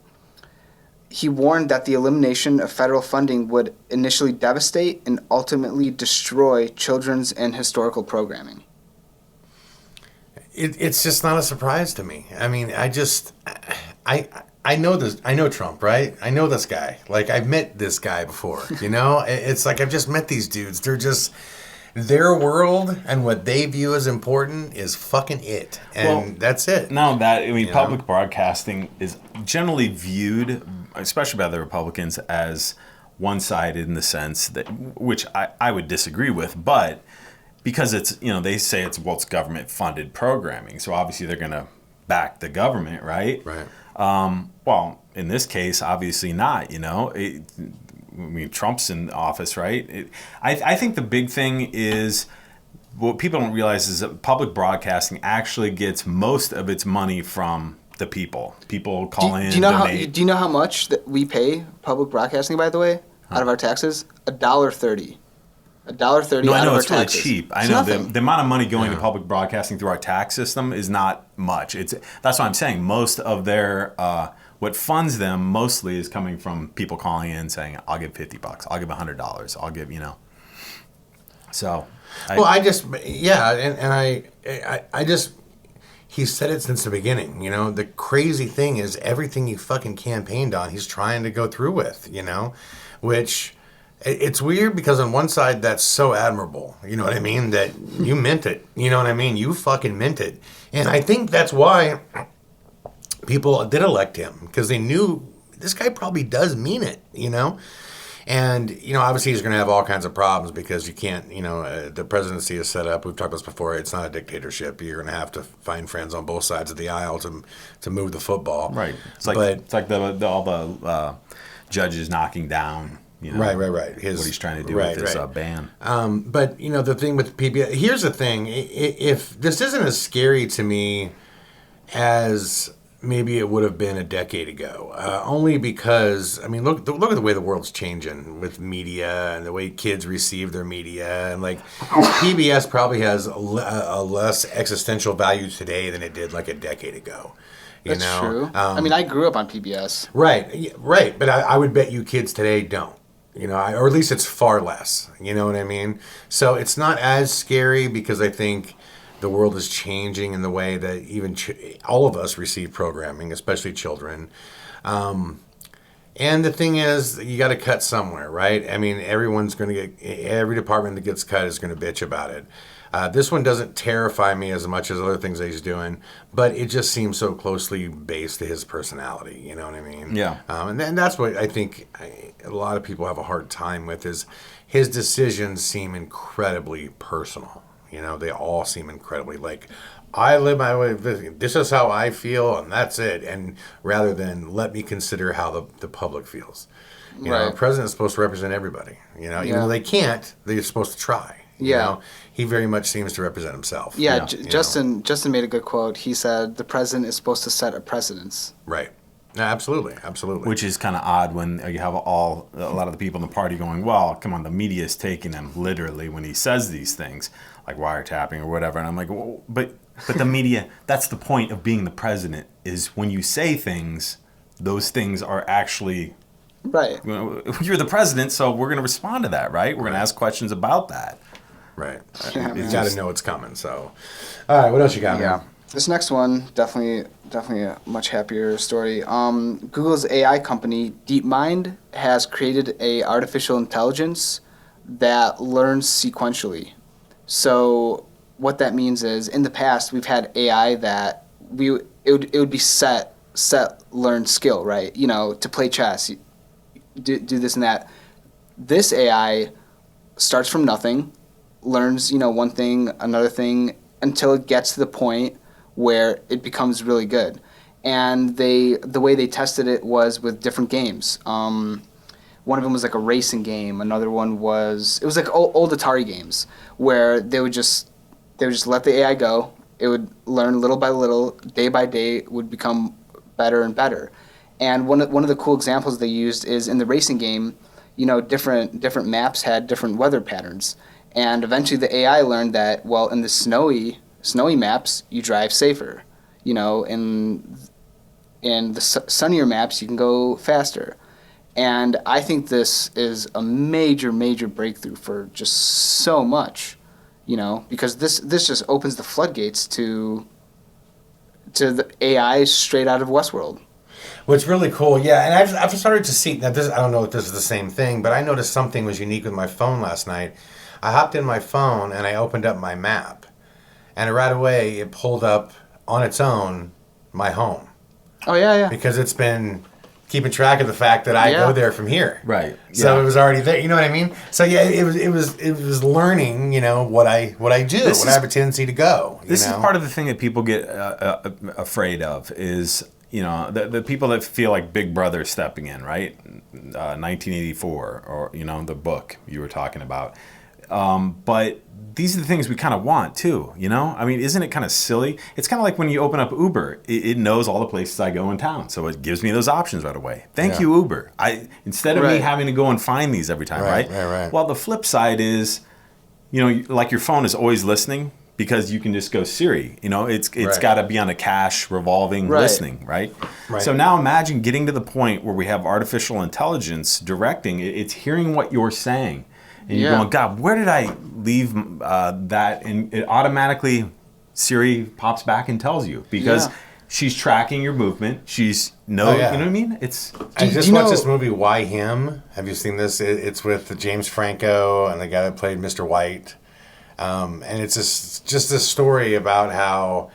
he warned that the elimination of federal funding would initially devastate and ultimately destroy children's and historical programming. It's just not a surprise to me. I mean, I know this. I know Trump, right? I know this guy. Like, I've met this guy before, you know? It's like I've just met these dudes. They're just, their world and what they view as important is fucking it. And that's it. No, public broadcasting is generally viewed, especially by the Republicans, as one-sided in the sense that, which I would disagree with, but because it's, they say it's government-funded programming, so obviously they're going to back the government, right? Right. Well, in this case, obviously not, Trump's in office, right? I think the big thing is, what people don't realize is that public broadcasting actually gets most of its money from the people. People call in, donate. Do you know how much that we pay public broadcasting, by the way, out of our taxes? $1.30. $1.30 No, I out know of it's our really taxes. cheap. I It's know nothing. the amount of money going to public broadcasting through our tax system is not much. That's what I'm saying. Most of their what funds them mostly is coming from people calling in saying, "I'll give $50, I'll give $100, I'll give." So. He said it since the beginning. The crazy thing is everything he fucking campaigned on, he's trying to go through with. Which. It's weird because on one side, that's so admirable. You know what I mean? That you meant it. You know what I mean? You fucking meant it. And I think that's why people did elect him, because they knew this guy probably does mean it, And, obviously he's going to have all kinds of problems because you can't, the presidency is set up. We've talked about this before. It's not a dictatorship. You're going to have to find friends on both sides of the aisle to move the football. Right. It's like all the judges knocking down. Right. What he's trying to do with this ban. But, the thing with PBS, here's the thing. If this isn't as scary to me as maybe it would have been a decade ago, only because, look at the way the world's changing with media and the way kids receive their media. And, PBS probably has a less existential value today than it did, a decade ago. That's true. I grew up on PBS. Right. But I would bet you kids today don't. Or at least it's far less. You know what I mean? So it's not as scary because I think the world is changing in the way that even all of us receive programming, especially children. And the thing is, you got to cut somewhere, right? Everyone's going to every department that gets cut is going to bitch about it. This one doesn't terrify me as much as other things that he's doing, but it just seems so closely based to his personality. You know what I mean? Yeah. And that's what I think a lot of people have a hard time with is his decisions seem incredibly personal. They all seem incredibly I live my way. This is how I feel, and that's it. And rather than let me consider how the public feels. The president's supposed to represent everybody. Even though they can't, they're supposed to try. He very much seems to represent himself. Justin made a good quote. He said, "The president is supposed to set a precedence." Right. No, absolutely. Which is kind of odd when you have a lot of the people in the party going, "Well, come on, the media is taking him literally when he says these things, like wiretapping or whatever." And I'm like, well, but the media, that's the point of being the president, is when you say things, those things are actually right. You're the president, so we're going to respond to that, right? We're going to ask questions about that. Right. You got to know it's coming. So, all right, what else you got? Yeah. This next one, definitely a much happier story. Google's AI company, DeepMind, has created a artificial intelligence that learns sequentially. So what that means is, in the past, we've had AI that it would be set learned skill, right? To play chess, do this and that. This AI starts from nothing, learns, one thing, another thing, until it gets to the point where it becomes really good. And the way they tested it was with different games. One of them was a racing game. Another one was old Atari games where they would just let the AI go. It would learn little by little, day by day, it would become better and better. And one of the cool examples they used is in the racing game, different maps had different weather patterns. And eventually the AI learned that, well, in the snowy maps, you drive safer. In the sunnier maps, you can go faster. And I think this is a major, major breakthrough for just so much, because this just opens the floodgates to the AI straight out of Westworld. What's really cool, yeah, and I've started to see, now this, I don't know if this is the same thing, but I noticed something was unique with my phone last night. I hopped in my phone and I opened up my map, and right away it pulled up on its own my home. Oh, yeah. Because it's been keeping track of the fact that I go there from here. Right. So it was already there. You know what I mean? So yeah, it was learning. What I do. I have a tendency to go. This is part of the thing that people get afraid of is the people that feel like Big Brother stepping in, right? 1984, or the book you were talking about. But these are the things we kind of want too, I mean, isn't it kind of silly? It's kind of like when you open up Uber, it knows all the places I go in town, so it gives me those options right away. Thank you, Uber. Instead of me having to go and find these every time, right? Well, the flip side is, like your phone is always listening because you can just go Siri. It's got to be on a cache revolving listening, right? So now imagine getting to the point where we have artificial intelligence directing. It's hearing what you're saying. And you're going, God, where did I leave that? And it automatically, Siri pops back and tells you because she's tracking your movement. You know what I mean? I just watched this movie, Why Him? Have you seen this? It's with James Franco and the guy that played Mr. White. And it's just this story about how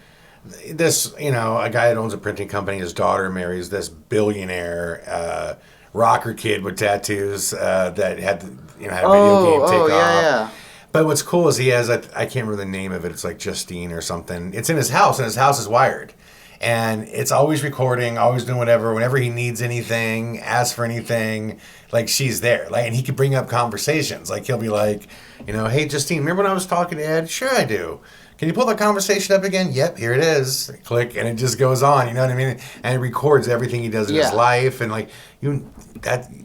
this, a guy that owns a printing company, his daughter marries this billionaire rocker kid with tattoos that had a video game take off. Yeah. But what's cool is he has, I can't remember the name of it, it's like Justine or something. It's in his house, and his house is wired. And it's always recording, always doing whatever. Whenever he needs anything, asks for anything, like she's there. And he could bring up conversations. Like he'll be like, hey, Justine, remember when I was talking to Ed? Sure I do. Can you pull that conversation up again? Yep, here it is. Click, and it just goes on. You know what I mean? And it records everything he does in his life, and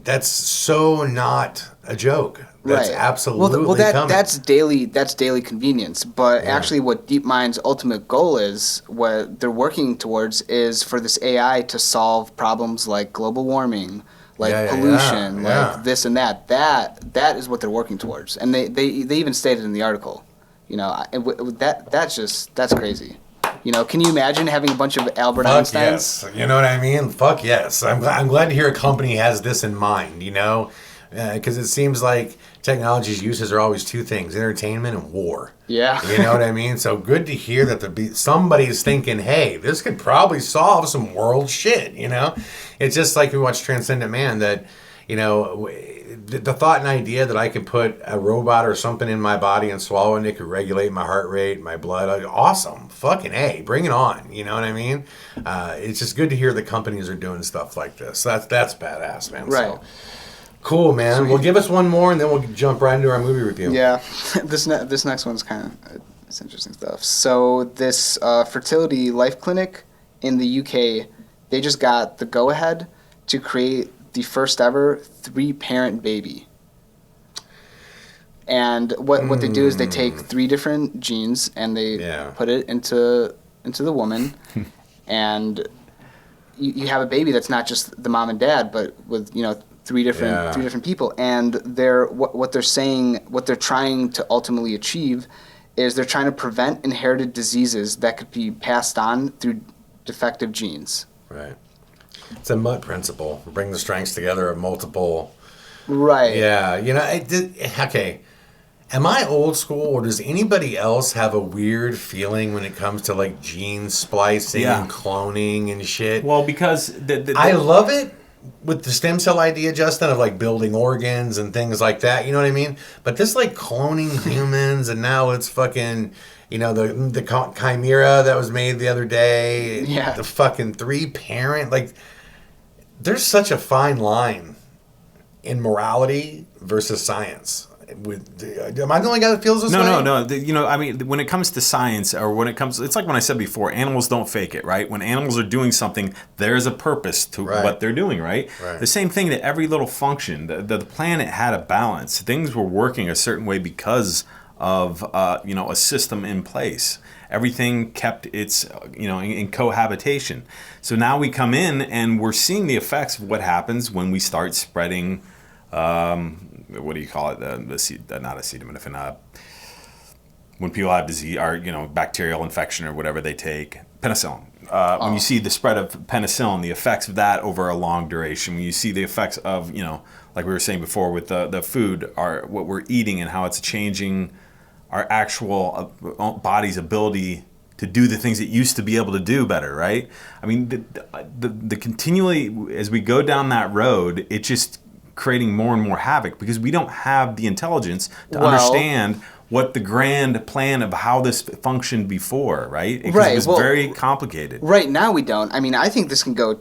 that's so not a joke. That's absolutely coming. That's daily convenience. But actually, what DeepMind's ultimate goal is, what they're working towards, is for this AI to solve problems like global warming, like pollution, like this and that. That is what they're working towards, and they even stated in the article. That's crazy. Can you imagine having a bunch of Albert Einsteins? Yes. You know what I mean? Fuck yes. I'm glad to hear a company has this in mind, because it seems like technology's uses are always two things, entertainment and war. Yeah. You know what I mean? So good to hear that somebody's thinking, hey, this could probably solve some world shit, It's just like we watch Transcendent Man that, the thought and idea that I can put a robot or something in my body and swallow and it could regulate my heart rate, my blood. Awesome. Fucking A. Bring it on. You know what I mean? It's just good to hear that companies are doing stuff like this. That's badass, man. Right. So, cool, man. Sweet. Well, give us one more and then we'll jump right into our movie review. Yeah. This next one's it's interesting stuff. So this fertility life clinic in the UK, they just got the go-ahead to create the first ever 3-parent baby. And what they do is they take 3 different genes and they put it into the woman, and you have a baby that's not just the mom and dad, but with 3 different people. And what they're trying to ultimately achieve is they're trying to prevent inherited diseases that could be passed on through defective genes. Right. It's a MUT principle. Bring the strengths together of multiple. Right. Yeah. Okay. Am I old school, or does anybody else have a weird feeling when it comes to like gene splicing and cloning and shit? Well, because I love it with the stem cell idea, Justin, of like building organs and things like that. You know what I mean? But this like cloning humans, and now it's fucking. The chimera that was made the other day. Yeah. The fucking 3-parent. Like, there's such a fine line in morality versus science. Am I the only guy that feels this way? No. I mean, when it comes to science, or it's like when I said before, animals don't fake it, right? When animals are doing something, there's a purpose to what they're doing, right? The same thing that every little function, the planet had a balance. Things were working a certain way because of a system in place. Everything kept its in cohabitation. So now we come in and we're seeing the effects of what happens when we start spreading. What do you call it? Not acetaminophen. When people have disease or bacterial infection or whatever they take, penicillin. When you see the spread of penicillin, the effects of that over a long duration. When you see the effects of like we were saying before with the food, what we're eating and how it's changing our actual body's ability to do the things it used to be able to do better, right? I mean, the continually as we go down that road, it's just creating more and more havoc because we don't have the intelligence to understand what the grand plan of how this functioned before, right? Because it was very complicated. Right now we don't. I mean, I think this can go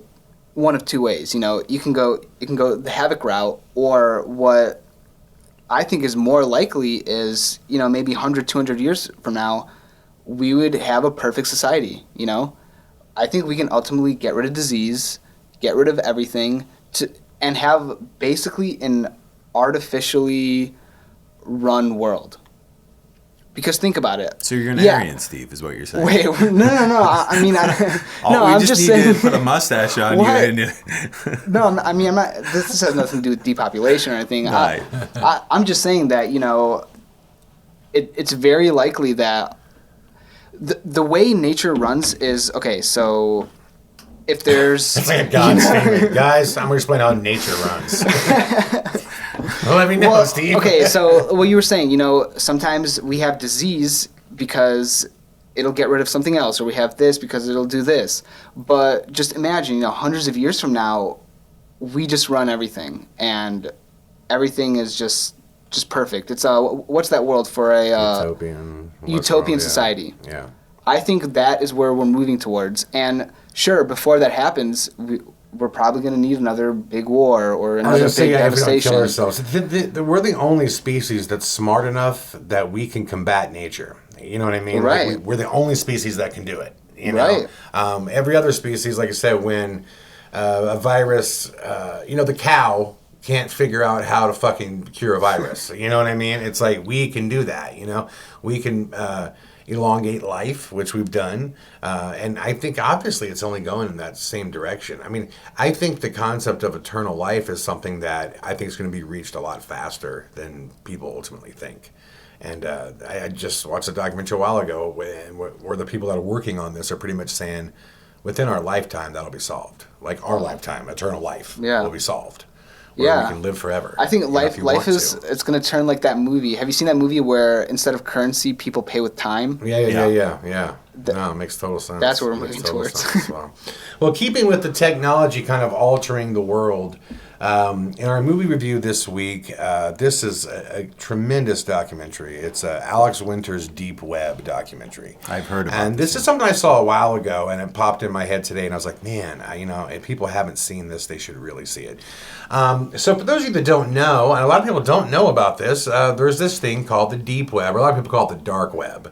one of two ways. You can go the havoc route, or what I think is more likely is, maybe 100, 200 years from now, we would have a perfect society, I think we can ultimately get rid of disease, get rid of everything, and have basically an artificially run world. Because think about it. So you're an Aryan, Steve, is what you're saying. Wait, no. I mean, I'm just saying. To put a mustache on you. No, I mean, I'm not. This has nothing to do with depopulation or anything. Right. I'm just saying that it's very likely that the way nature runs is okay. So if there's it's like a God statement, guys, I'm gonna explain how nature runs. Well, let me know, Steve. Okay, so what you were saying, sometimes we have disease because it'll get rid of something else, or we have this because it'll do this. But just imagine, hundreds of years from now, we just run everything, and everything is just perfect. It's what's that world for a utopian society? Yeah. I think that is where we're moving towards, and sure, before that happens, we're probably going to need another big war or another big devastation. If we don't kill ourselves. We're the only species that's smart enough that we can combat nature. You know what I mean? Right. Like we're the only species that can do it. Right. Every other species, like I said, when a virus, the cow can't figure out how to fucking cure a virus. You know what I mean? It's like we can do that. We can elongate life, which we've done, and I think obviously it's only going in that same direction. I mean, I think the concept of eternal life is something that I think is going to be reached a lot faster than people ultimately think. And I just watched a documentary a while ago where the people that are working on this are pretty much saying within our lifetime that'll be solved. Like our lifetime, eternal life will be solved. Where we can live forever. I think life is it's going to turn like that movie. Have you seen that movie where instead of currency, people pay with time? Yeah. No, it makes total sense. That's what we're moving towards. Well, keeping with the technology kind of altering the world, in our movie review this week, this is a tremendous documentary. It's Alex Winter's Deep Web documentary. I've heard about it. And this is something I saw a while ago, and it popped in my head today, and I was like, man, if people haven't seen this, they should really see it. So for those of you that don't know, and a lot of people don't know about this, there's this thing called the Deep Web, or a lot of people call it the Dark Web.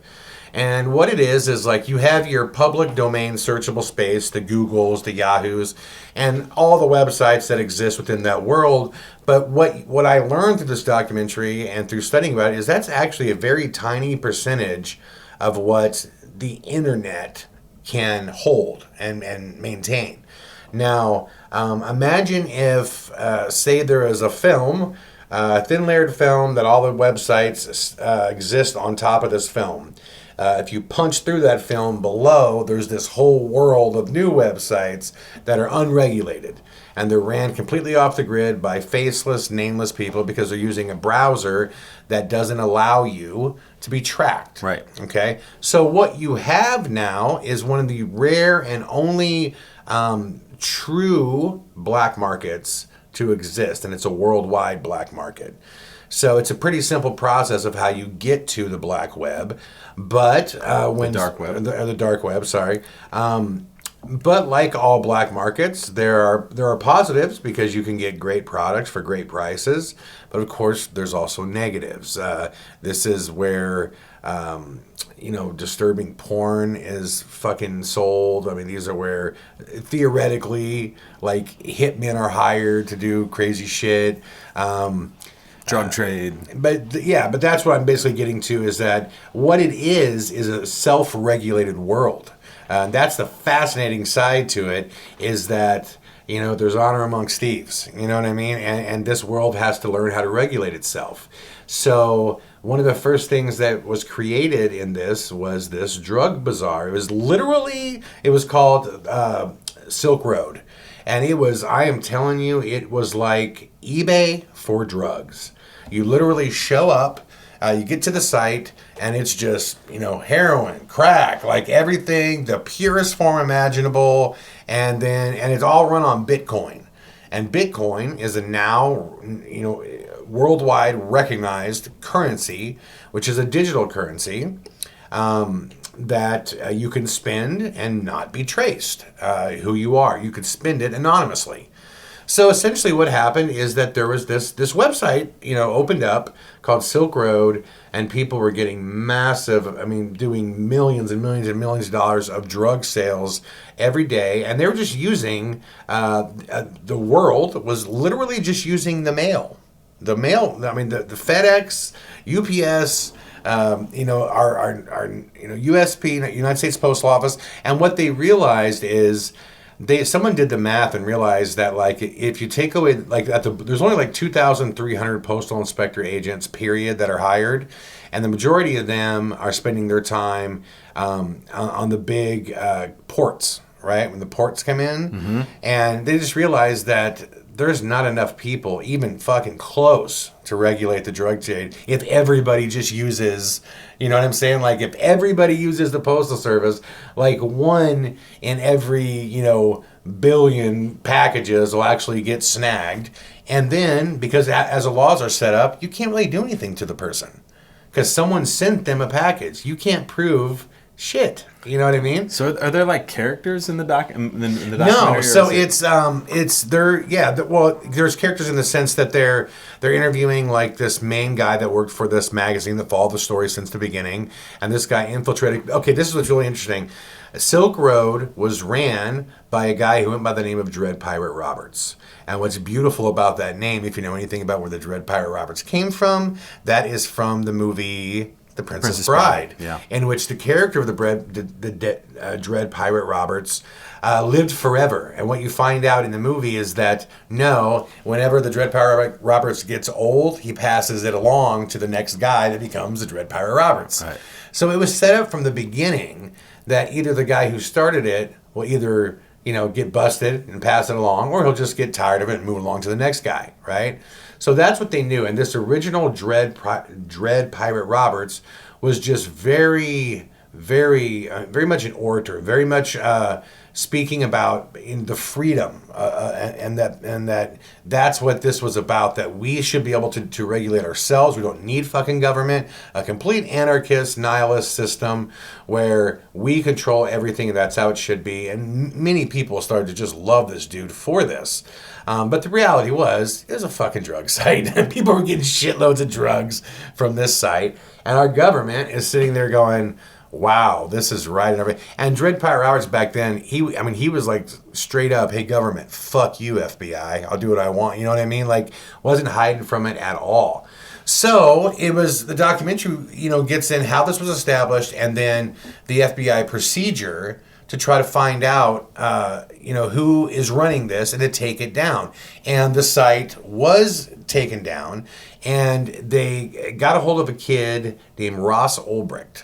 And what it is like you have your public domain searchable space, the Googles, the Yahoos, and all the websites that exist within that world. But what I learned through this documentary and through studying about it is that's actually a very tiny percentage of what the internet can hold and maintain. Now, imagine if, say there is a film, thin layered film that all the websites exist on top of this film. If you punch through that film below, there's this whole world of new websites that are unregulated. And they're ran completely off the grid by faceless, nameless people because they're using a browser that doesn't allow you to be tracked. Right. Okay? So what you have now is one of the rare and only true black markets to exist. And it's a worldwide black market. So it's a pretty simple process of how you get to the black web, but when the dark web, the dark web, sorry. But like all black markets, there are positives because you can get great products for great prices. But of course, there's also negatives. This is where disturbing porn is fucking sold. I mean, these are where theoretically, like hitmen are hired to do crazy shit. Drug trade. But that's what I'm basically getting to, is that what it is a self-regulated world. That's the fascinating side to it, is that, there's honor amongst thieves. You know what I mean? And this world has to learn how to regulate itself. So one of the first things that was created in this was this drug bazaar. It was called Silk Road. And I am telling you, it was like eBay for drugs. You literally show up, you get to the site, and it's just, heroin, crack, like everything, the purest form imaginable, and it's all run on Bitcoin. And Bitcoin is a now, worldwide recognized currency, which is a digital currency, that you can spend and not be traced who you are. You could spend it anonymously. So essentially what happened is that there was this website, opened up called Silk Road, and people were getting doing millions and millions and millions of dollars of drug sales every day. And they were just using, the world was literally just using the mail. The mail, the FedEx, UPS, our USP, United States Postal Office, and what they realized is someone did the math and realized that, like, if you take away, like, there's only like 2,300 postal inspector agents, period, that are hired, and the majority of them are spending their time on the big ports, right? When the ports come in, and they just realized that there's not enough people even fucking close to regulate the drug trade if everybody just uses, you know what I'm saying? Like, if everybody uses the Postal Service, like, 1 in every, billion packages will actually get snagged. And then, because as the laws are set up, you can't really do anything to the person because someone sent them a package. You can't prove shit. You know what I mean? So are there like characters in the documentary? No, so there's characters in the sense that they're interviewing like this main guy that worked for this magazine that followed the story since the beginning, and this guy infiltrated. Okay, this is what's really interesting. Silk Road was ran by a guy who went by the name of Dread Pirate Roberts. And what's beautiful about that name, if you know anything about where the Dread Pirate Roberts came from, that is from the movie The Princess Bride, in which the character of the Dread Pirate Roberts lived forever. And what you find out in the movie is that, whenever the Dread Pirate Roberts gets old, he passes it along to the next guy that becomes the Dread Pirate Roberts. Right. So it was set up from the beginning that either the guy who started it will either, get busted and pass it along, or he'll just get tired of it and move along to the next guy, right? So that's what they knew. And this original Dread Pirate Roberts was just very, very, very much an orator, very much speaking about the freedom, and that's what this was about, that we should be able to regulate ourselves. We don't need fucking government, a complete anarchist, nihilist system where we control everything, and that's how it should be. And many people started to just love this dude for this. But the reality was, it was a fucking drug site. People were getting shitloads of drugs from this site, and our government is sitting there going, wow, this is right and everything. And Dread Pirate Roberts back then, he was like straight up, hey government, fuck you FBI, I'll do what I want. You know what I mean? Like, wasn't hiding from it at all. So it was the documentary, gets in how this was established, and then the FBI procedure to try to find out, who is running this and to take it down. And the site was taken down, and they got a hold of a kid named Ross Ulbricht.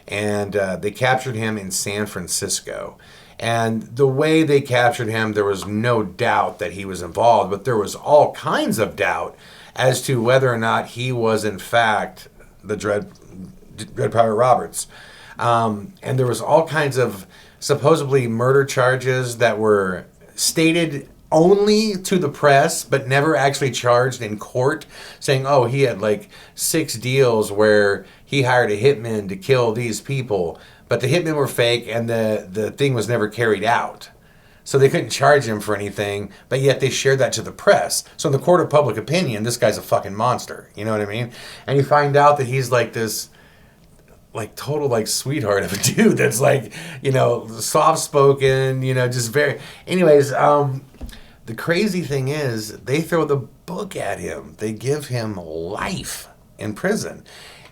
And they captured him in San Francisco. And the way they captured him, there was no doubt that he was involved, but there was all kinds of doubt as to whether or not he was, in fact, the Dread Pirate Roberts. And there was all kinds of supposedly murder charges that were stated only to the press, but never actually charged in court, saying, he had like 6 deals where he hired a hitman to kill these people, but the hitmen were fake and the thing was never carried out. So they couldn't charge him for anything, but yet they shared that to the press. So in the court of public opinion, this guy's a fucking monster. You know what I mean? And you find out that he's like this total sweetheart of a dude that's soft-spoken, just very... Anyways, the crazy thing is they throw the book at him. They give him life in prison.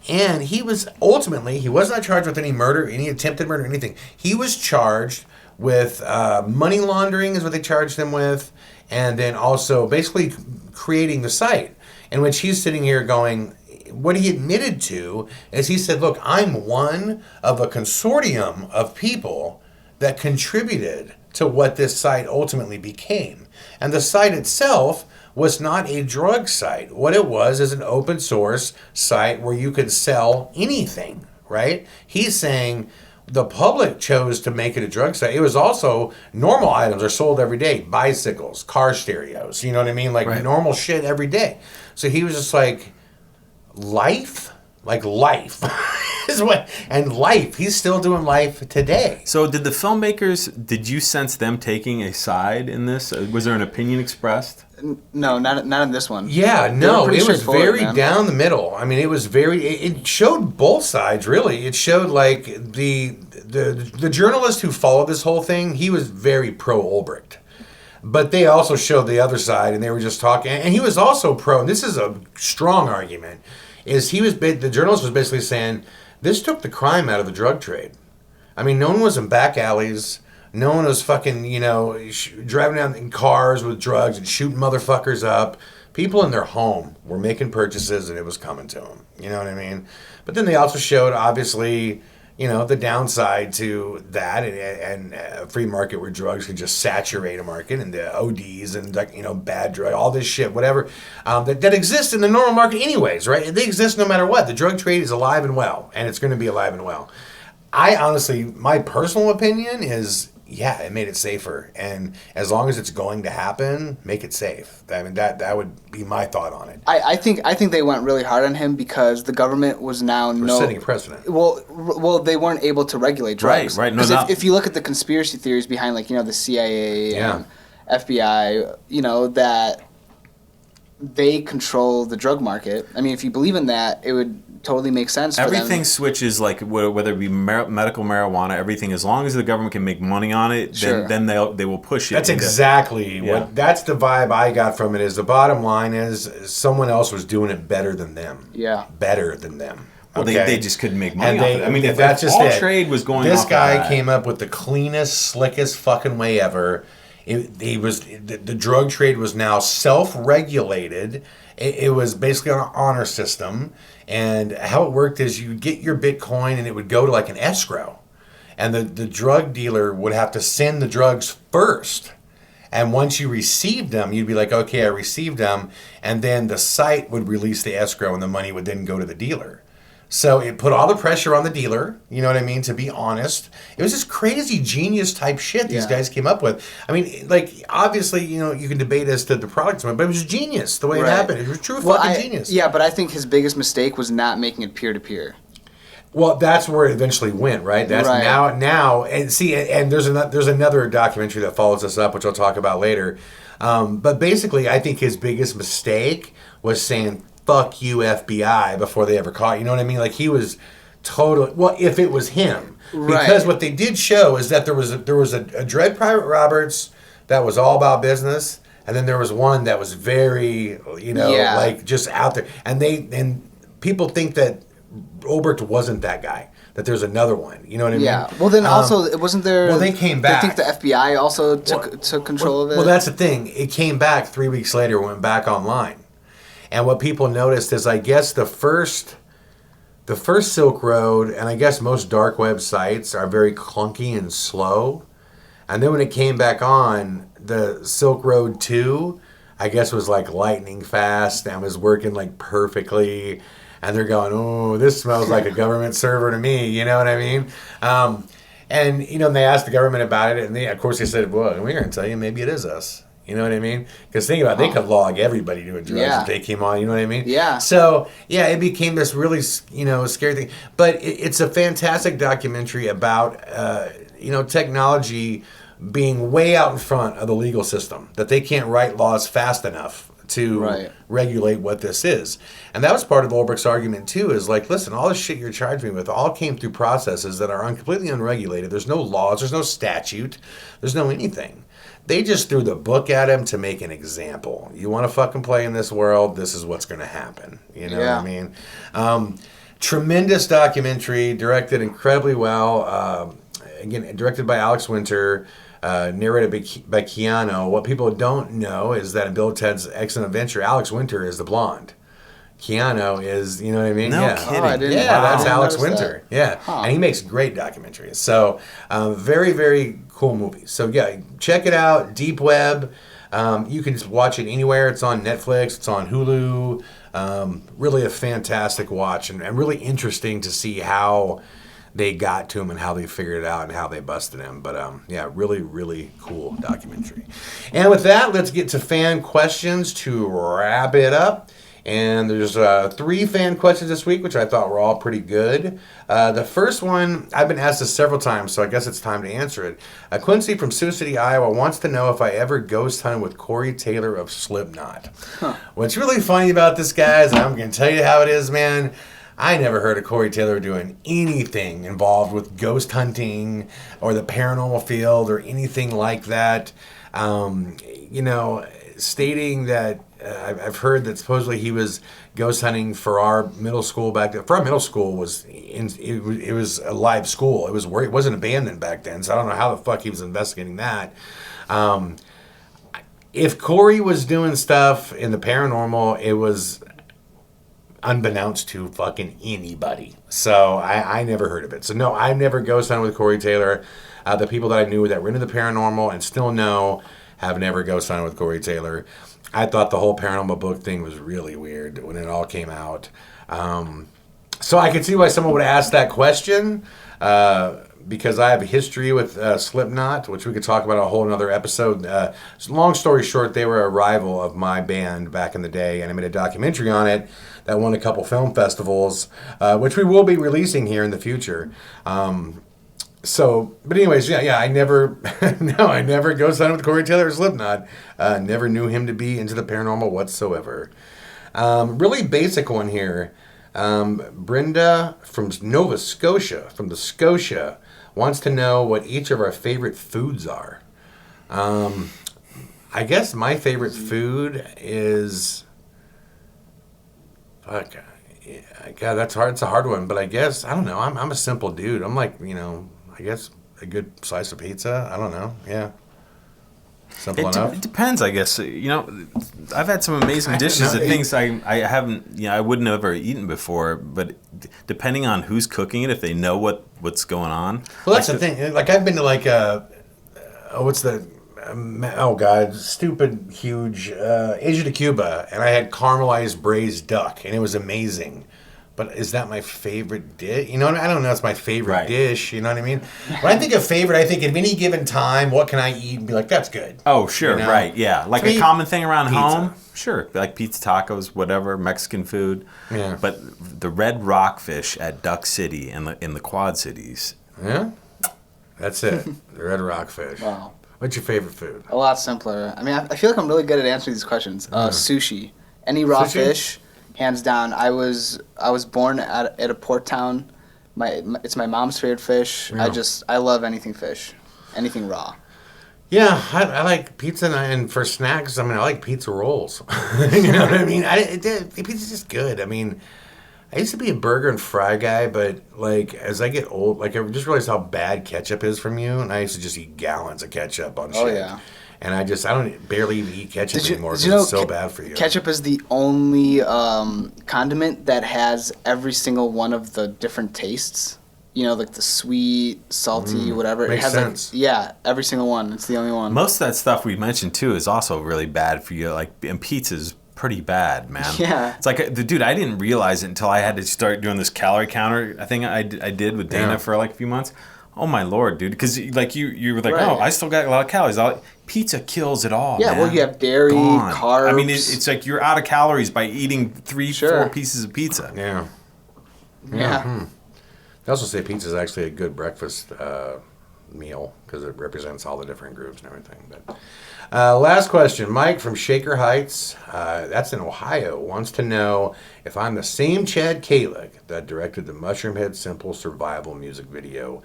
And he was not charged with any murder, any attempted murder, anything. He was charged with money laundering is what they charged him with, and then also basically creating the site, in which he's sitting here going, what he admitted to is he said, look, I'm one of a consortium of people that contributed to what this site ultimately became. And the site itself was not a drug site. What it was is an open source site where you could sell anything, right? He's saying the public chose to make it a drug site. It was also normal items are sold every day. Bicycles, car stereos, you know what I mean? Like normal shit every day. So he was just like, life? Like life. Is what, and life. He's still doing life today. So did the filmmakers, did you sense them taking a side in this? Was there an opinion expressed? No, not in this one. Yeah, no, it was very man. down the middle. I mean, it was it showed both sides, really. It showed like the journalist who followed this whole thing, he was very pro Ulbricht. But they also showed the other side, and they were just talking. And he was also pro, and this is a strong argument, the journalist was basically saying, this took the crime out of the drug trade. I mean, no one was in back alleys. No one was fucking, driving down in cars with drugs and shooting motherfuckers up. People in their home were making purchases, and it was coming to them. You know what I mean? But then they also showed, obviously, the downside to that and a free market where drugs can just saturate a market, and the ODs and, bad drug, all this shit, whatever, that exists in the normal market anyways, right? They exist no matter what. The drug trade is alive and well, and it's going to be alive and well. I honestly, my personal opinion is, yeah, it made it safer. And as long as it's going to happen, make it safe. I mean, that would be my thought on it. I think they went really hard on him because the government was now setting a precedent. Well, they weren't able to regulate drugs. Right. Because if you look at the conspiracy theories behind, the CIA and FBI, that they control the drug market. I mean, if you believe in that, it would totally make sense for everything them. switches, like whether it be medical marijuana, everything, as long as the government can make money on it, sure. then they will push it. That's exactly that's the vibe I got from it. Is the bottom line is someone else was doing it better than them. Yeah. Better than them. Well, okay? they just couldn't make money off it. I mean, if that's just all it. Trade was going this off guy that. came up with the cleanest, slickest fucking way ever. The drug trade was now self-regulated. It was basically on an honor system, and how it worked is you get your Bitcoin and it would go to like an escrow, and the drug dealer would have to send the drugs first, and once you received them, you'd be like, okay, I received them, and then the site would release the escrow, and the money would then go to the dealer. So it put all the pressure on the dealer, you know what I mean, to be honest. It was this crazy genius type shit these guys came up with. I mean, like, obviously, you can debate as to the product, but it was genius the way it happened. It was true fucking genius. Yeah, but I think his biggest mistake was not making it peer-to-peer. Well, that's where it eventually went, right? That's right. now, and see, and there's another documentary that follows this up, which I'll talk about later. But basically, I think his biggest mistake was saying, fuck you, FBI, before they ever caught. You know what I mean? Like, he was totally, well, if it was him. Right. Because what they did show is that there was a Dread Pirate Roberts that was all about business, and then there was one that was very, like, just out there. And people think that Obert wasn't that guy. That there's another one. You know what I mean? Yeah. Well, then also, it wasn't there... Well, they came back. I think the FBI also took control of it. Well, that's the thing. It came back 3 weeks later, went back online. And what people noticed is, I guess the first Silk Road, and I guess most dark web sites are very clunky and slow. And then when it came back on, the Silk Road 2, I guess was like lightning fast and was working like perfectly. And they're going, oh, this smells like a government server to me. You know what I mean? And they asked the government about it, and of course they said, well, we're going to tell you, maybe it is us. You know what I mean? Because think about it, they could log everybody doing drugs if they came on. You know what I mean? Yeah. So, it became this really, scary thing. But it's a fantastic documentary about, technology being way out in front of the legal system. That they can't write laws fast enough to regulate what this is. And that was part of Ulbricht's argument too, is like, listen, all the shit you're charging me with all came through processes that are completely unregulated. There's no laws, there's no statute, there's no anything. They just threw the book at him to make an example. You want to fucking play in this world, this is what's going to happen. You know what I mean? Tremendous documentary, directed incredibly well. Again, directed by Alex Winter, narrated by Keanu. What people don't know is that in Bill and Ted's Excellent Adventure, Alex Winter is the blonde. Keanu is, you know what I mean? No kidding. I didn't, That's Alex notice Winter. that. Yeah, and he makes great documentaries. So, very, very cool movie. So, yeah, check it out. Deep Web. You can just watch it anywhere. It's on Netflix. It's on Hulu. Really a fantastic watch and really interesting to see how they got to him and how they figured it out and how they busted him. But yeah, really, really cool documentary. And with that, let's get to fan questions to wrap it up. And there's 3 fan questions this week, which I thought were all pretty good. The first one, I've been asked this several times, so I guess it's time to answer it. Quincy from Sioux City, Iowa, wants to know if I ever ghost hunted with Corey Taylor of Slipknot. What's really funny about this, guys, and I'm going to tell you how it is, man, I never heard of Corey Taylor doing anything involved with ghost hunting or the paranormal field or anything like that. You know, stating that I've heard that supposedly he was ghost hunting for our middle school back then. For our middle school it was a live school. It wasn't abandoned back then, so I don't know how the fuck he was investigating that. If Corey was doing stuff in the paranormal, it was unbeknownst to fucking anybody. So I never heard of it. So no, I've never ghost hunted with Corey Taylor. The people that I knew that were into the paranormal and still know have never ghost hunted with Corey Taylor. I thought the whole paranormal book thing was really weird when it all came out. So I could see why someone would ask that question, because I have a history with Slipknot, which we could talk about a whole another episode. Long story short, they were a rival of my band back in the day, and I made a documentary on it that won a couple film festivals, which we will be releasing here in the future. But anyways, yeah, I never ghost hunted with Corey Taylor or Slipknot. Never knew him to be into the paranormal whatsoever. Really basic one here. Brenda from Nova Scotia, from the Scotia, wants to know what each of our favorite foods are. I guess my favorite food is... Fuck. God, that's hard. It's a hard one, but I guess, I don't know. I'm a simple dude. I'm like, I guess a good slice of pizza. I don't know. Yeah. Simple enough. It depends, I guess. I've had some amazing dishes of things I haven't, I wouldn't have ever eaten before, but depending on who's cooking it, if they know what's going on. Well, that's the thing. Like, I've been to like stupid, huge Asia de Cuba, and I had caramelized braised duck, and it was amazing. But is that my favorite dish? I don't know. It's my favorite dish. You know what I mean? When I think of favorite, I think at any given time, what can I eat and be like, that's good. Oh, sure, right, yeah. Like a common thing around pizza. Home? Sure, like pizza, tacos, whatever, Mexican food. Yeah. But the red rockfish at Duck City in the Quad Cities. Yeah? That's it. The red rockfish. Wow. What's your favorite food? A lot simpler. I mean, I feel like I'm really good at answering these questions. Sushi. Any raw fish. Hands down. I was born at a port town. It's my mom's favorite fish. Yeah. I love anything fish, anything raw. Yeah, I like pizza, and for snacks, I like pizza rolls. You know what I mean? Pizza's just good. I mean, I used to be a burger and fry guy, but like as I get old, like I just realized how bad ketchup is from you, and I used to just eat gallons of ketchup on shit. Oh yeah. And I don't barely even eat ketchup anymore because it's so bad for you. Ketchup is the only condiment that has every single one of the different tastes. Like the sweet, salty, whatever. Makes sense. Every single one. It's the only one. Most of that stuff we mentioned too is also really bad for you. And pizza's pretty bad, man. Yeah. It's like, dude, I didn't realize it until I had to start doing this calorie counter thing I did with Dana for like a few months. Oh my Lord, dude! Because like you were like, oh, I still got a lot of calories. Pizza kills it all. Yeah, man. Well, you have dairy, carbs. I mean, it's like you're out of calories by eating 3-4 pieces of pizza. Yeah. Yeah. They also say pizza is actually a good breakfast meal because it represents all the different groups and everything. But last question, Mike from Shaker Heights, that's in Ohio, wants to know if I'm the same Chad Calek that directed the Mushroomhead Simple Survival music video.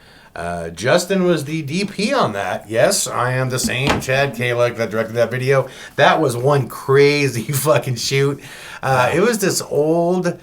Justin was the DP on that. Yes, I am the same Chad Calek that directed that video. That was one crazy fucking shoot. It was this old...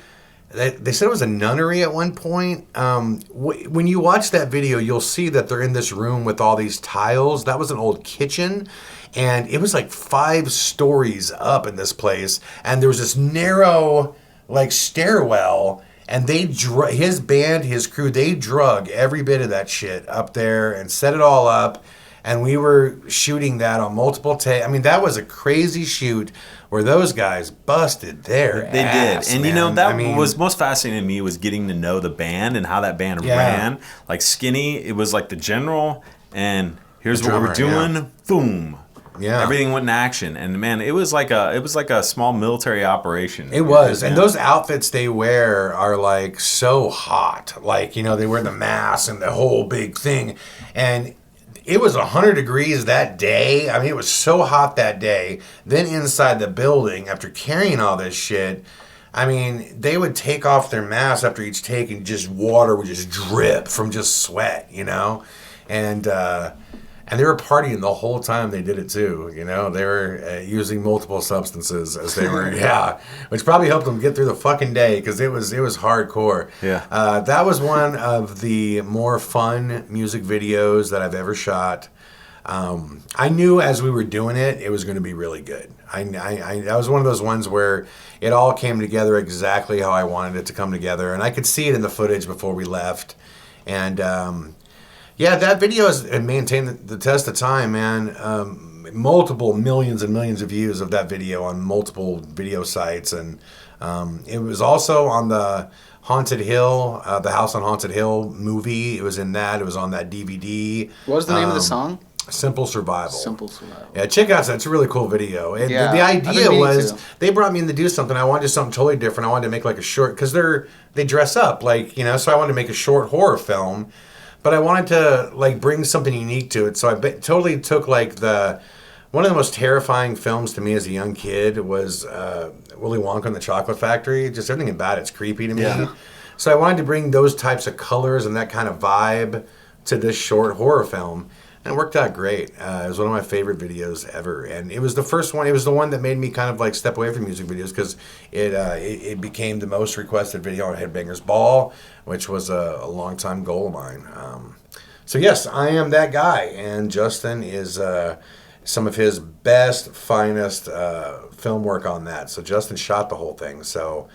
They said it was a nunnery at one point. When you watch that video, you'll see that they're in this room with all these tiles. That was an old kitchen, and it was like 5 stories up in this place. And there was this narrow, like, stairwell, and his band, his crew, they drug every bit of that shit up there and set it all up. And we were shooting that on multiple takes. I mean, that was a crazy shoot where those guys busted their ass. And man. you know, that was most fascinating to me was getting to know the band and how that band ran. Like Skinny, it was like the general, and here's what we're doing. Boom. Yeah. Everything went in action. And man, it was like a small military operation. It was. And those outfits they wear are like so hot. Like, you know, they wear the mask and the whole big thing. And it was 100 degrees that day. I mean, it was so hot that day. Then inside the building, after carrying all this shit, I mean, they would take off their masks after each take and just water would just drip from just sweat, you know? And they were partying the whole time they did it too, you know? They were using multiple substances as they were, which probably helped them get through the fucking day because it was hardcore. Yeah. That was one of the more fun music videos that I've ever shot. I knew as we were doing it, it was going to be really good. That was one of those ones where it all came together exactly how I wanted it to come together, and I could see it in the footage before we left. And that video has maintained the test of time, man. Multiple millions and millions of views of that video on multiple video sites, and it was also on the Haunted Hill, the House on Haunted Hill movie. It was in that. It was on that DVD. What was the name of the song? Simple Survival. Simple Survival. Yeah, check out that. It's a really cool video. And the idea was they brought me in to do something. I wanted to do something totally different. I wanted to make like a short, because they dress up, like, you know, so I wanted to make a short horror film. But I wanted to like bring something unique to it, so I totally took like one of the most terrifying films to me as a young kid was Willy Wonka and the Chocolate Factory. Just everything about it's creepy to me. Yeah. So I wanted to bring those types of colors and that kind of vibe to this short horror film, and it worked out great. It was one of my favorite videos ever, and it was the first one. It was the one that made me kind of like step away from music videos because it became the most requested video on Headbangers Ball, which was a long-time goal of mine. So yes, I am that guy, and Justin is some of his best, finest film work on that. So Justin shot the whole thing. So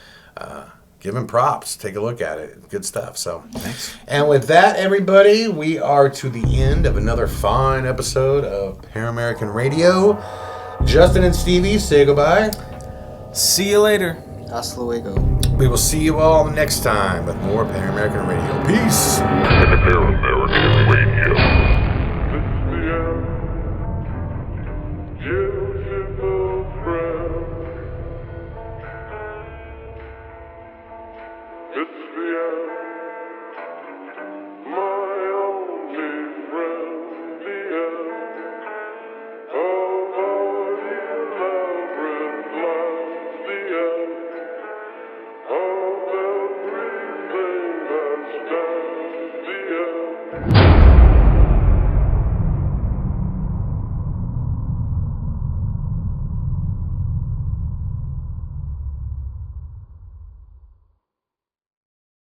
give him props. Take a look at it. Good stuff. So thanks. And with that, everybody, we are to the end of another fine episode of Paramerican Radio. Justin and Stevie, say goodbye. See you later. Hasta luego. We will see you all next time with more Paramerican Radio. Peace. Paramerican Radio.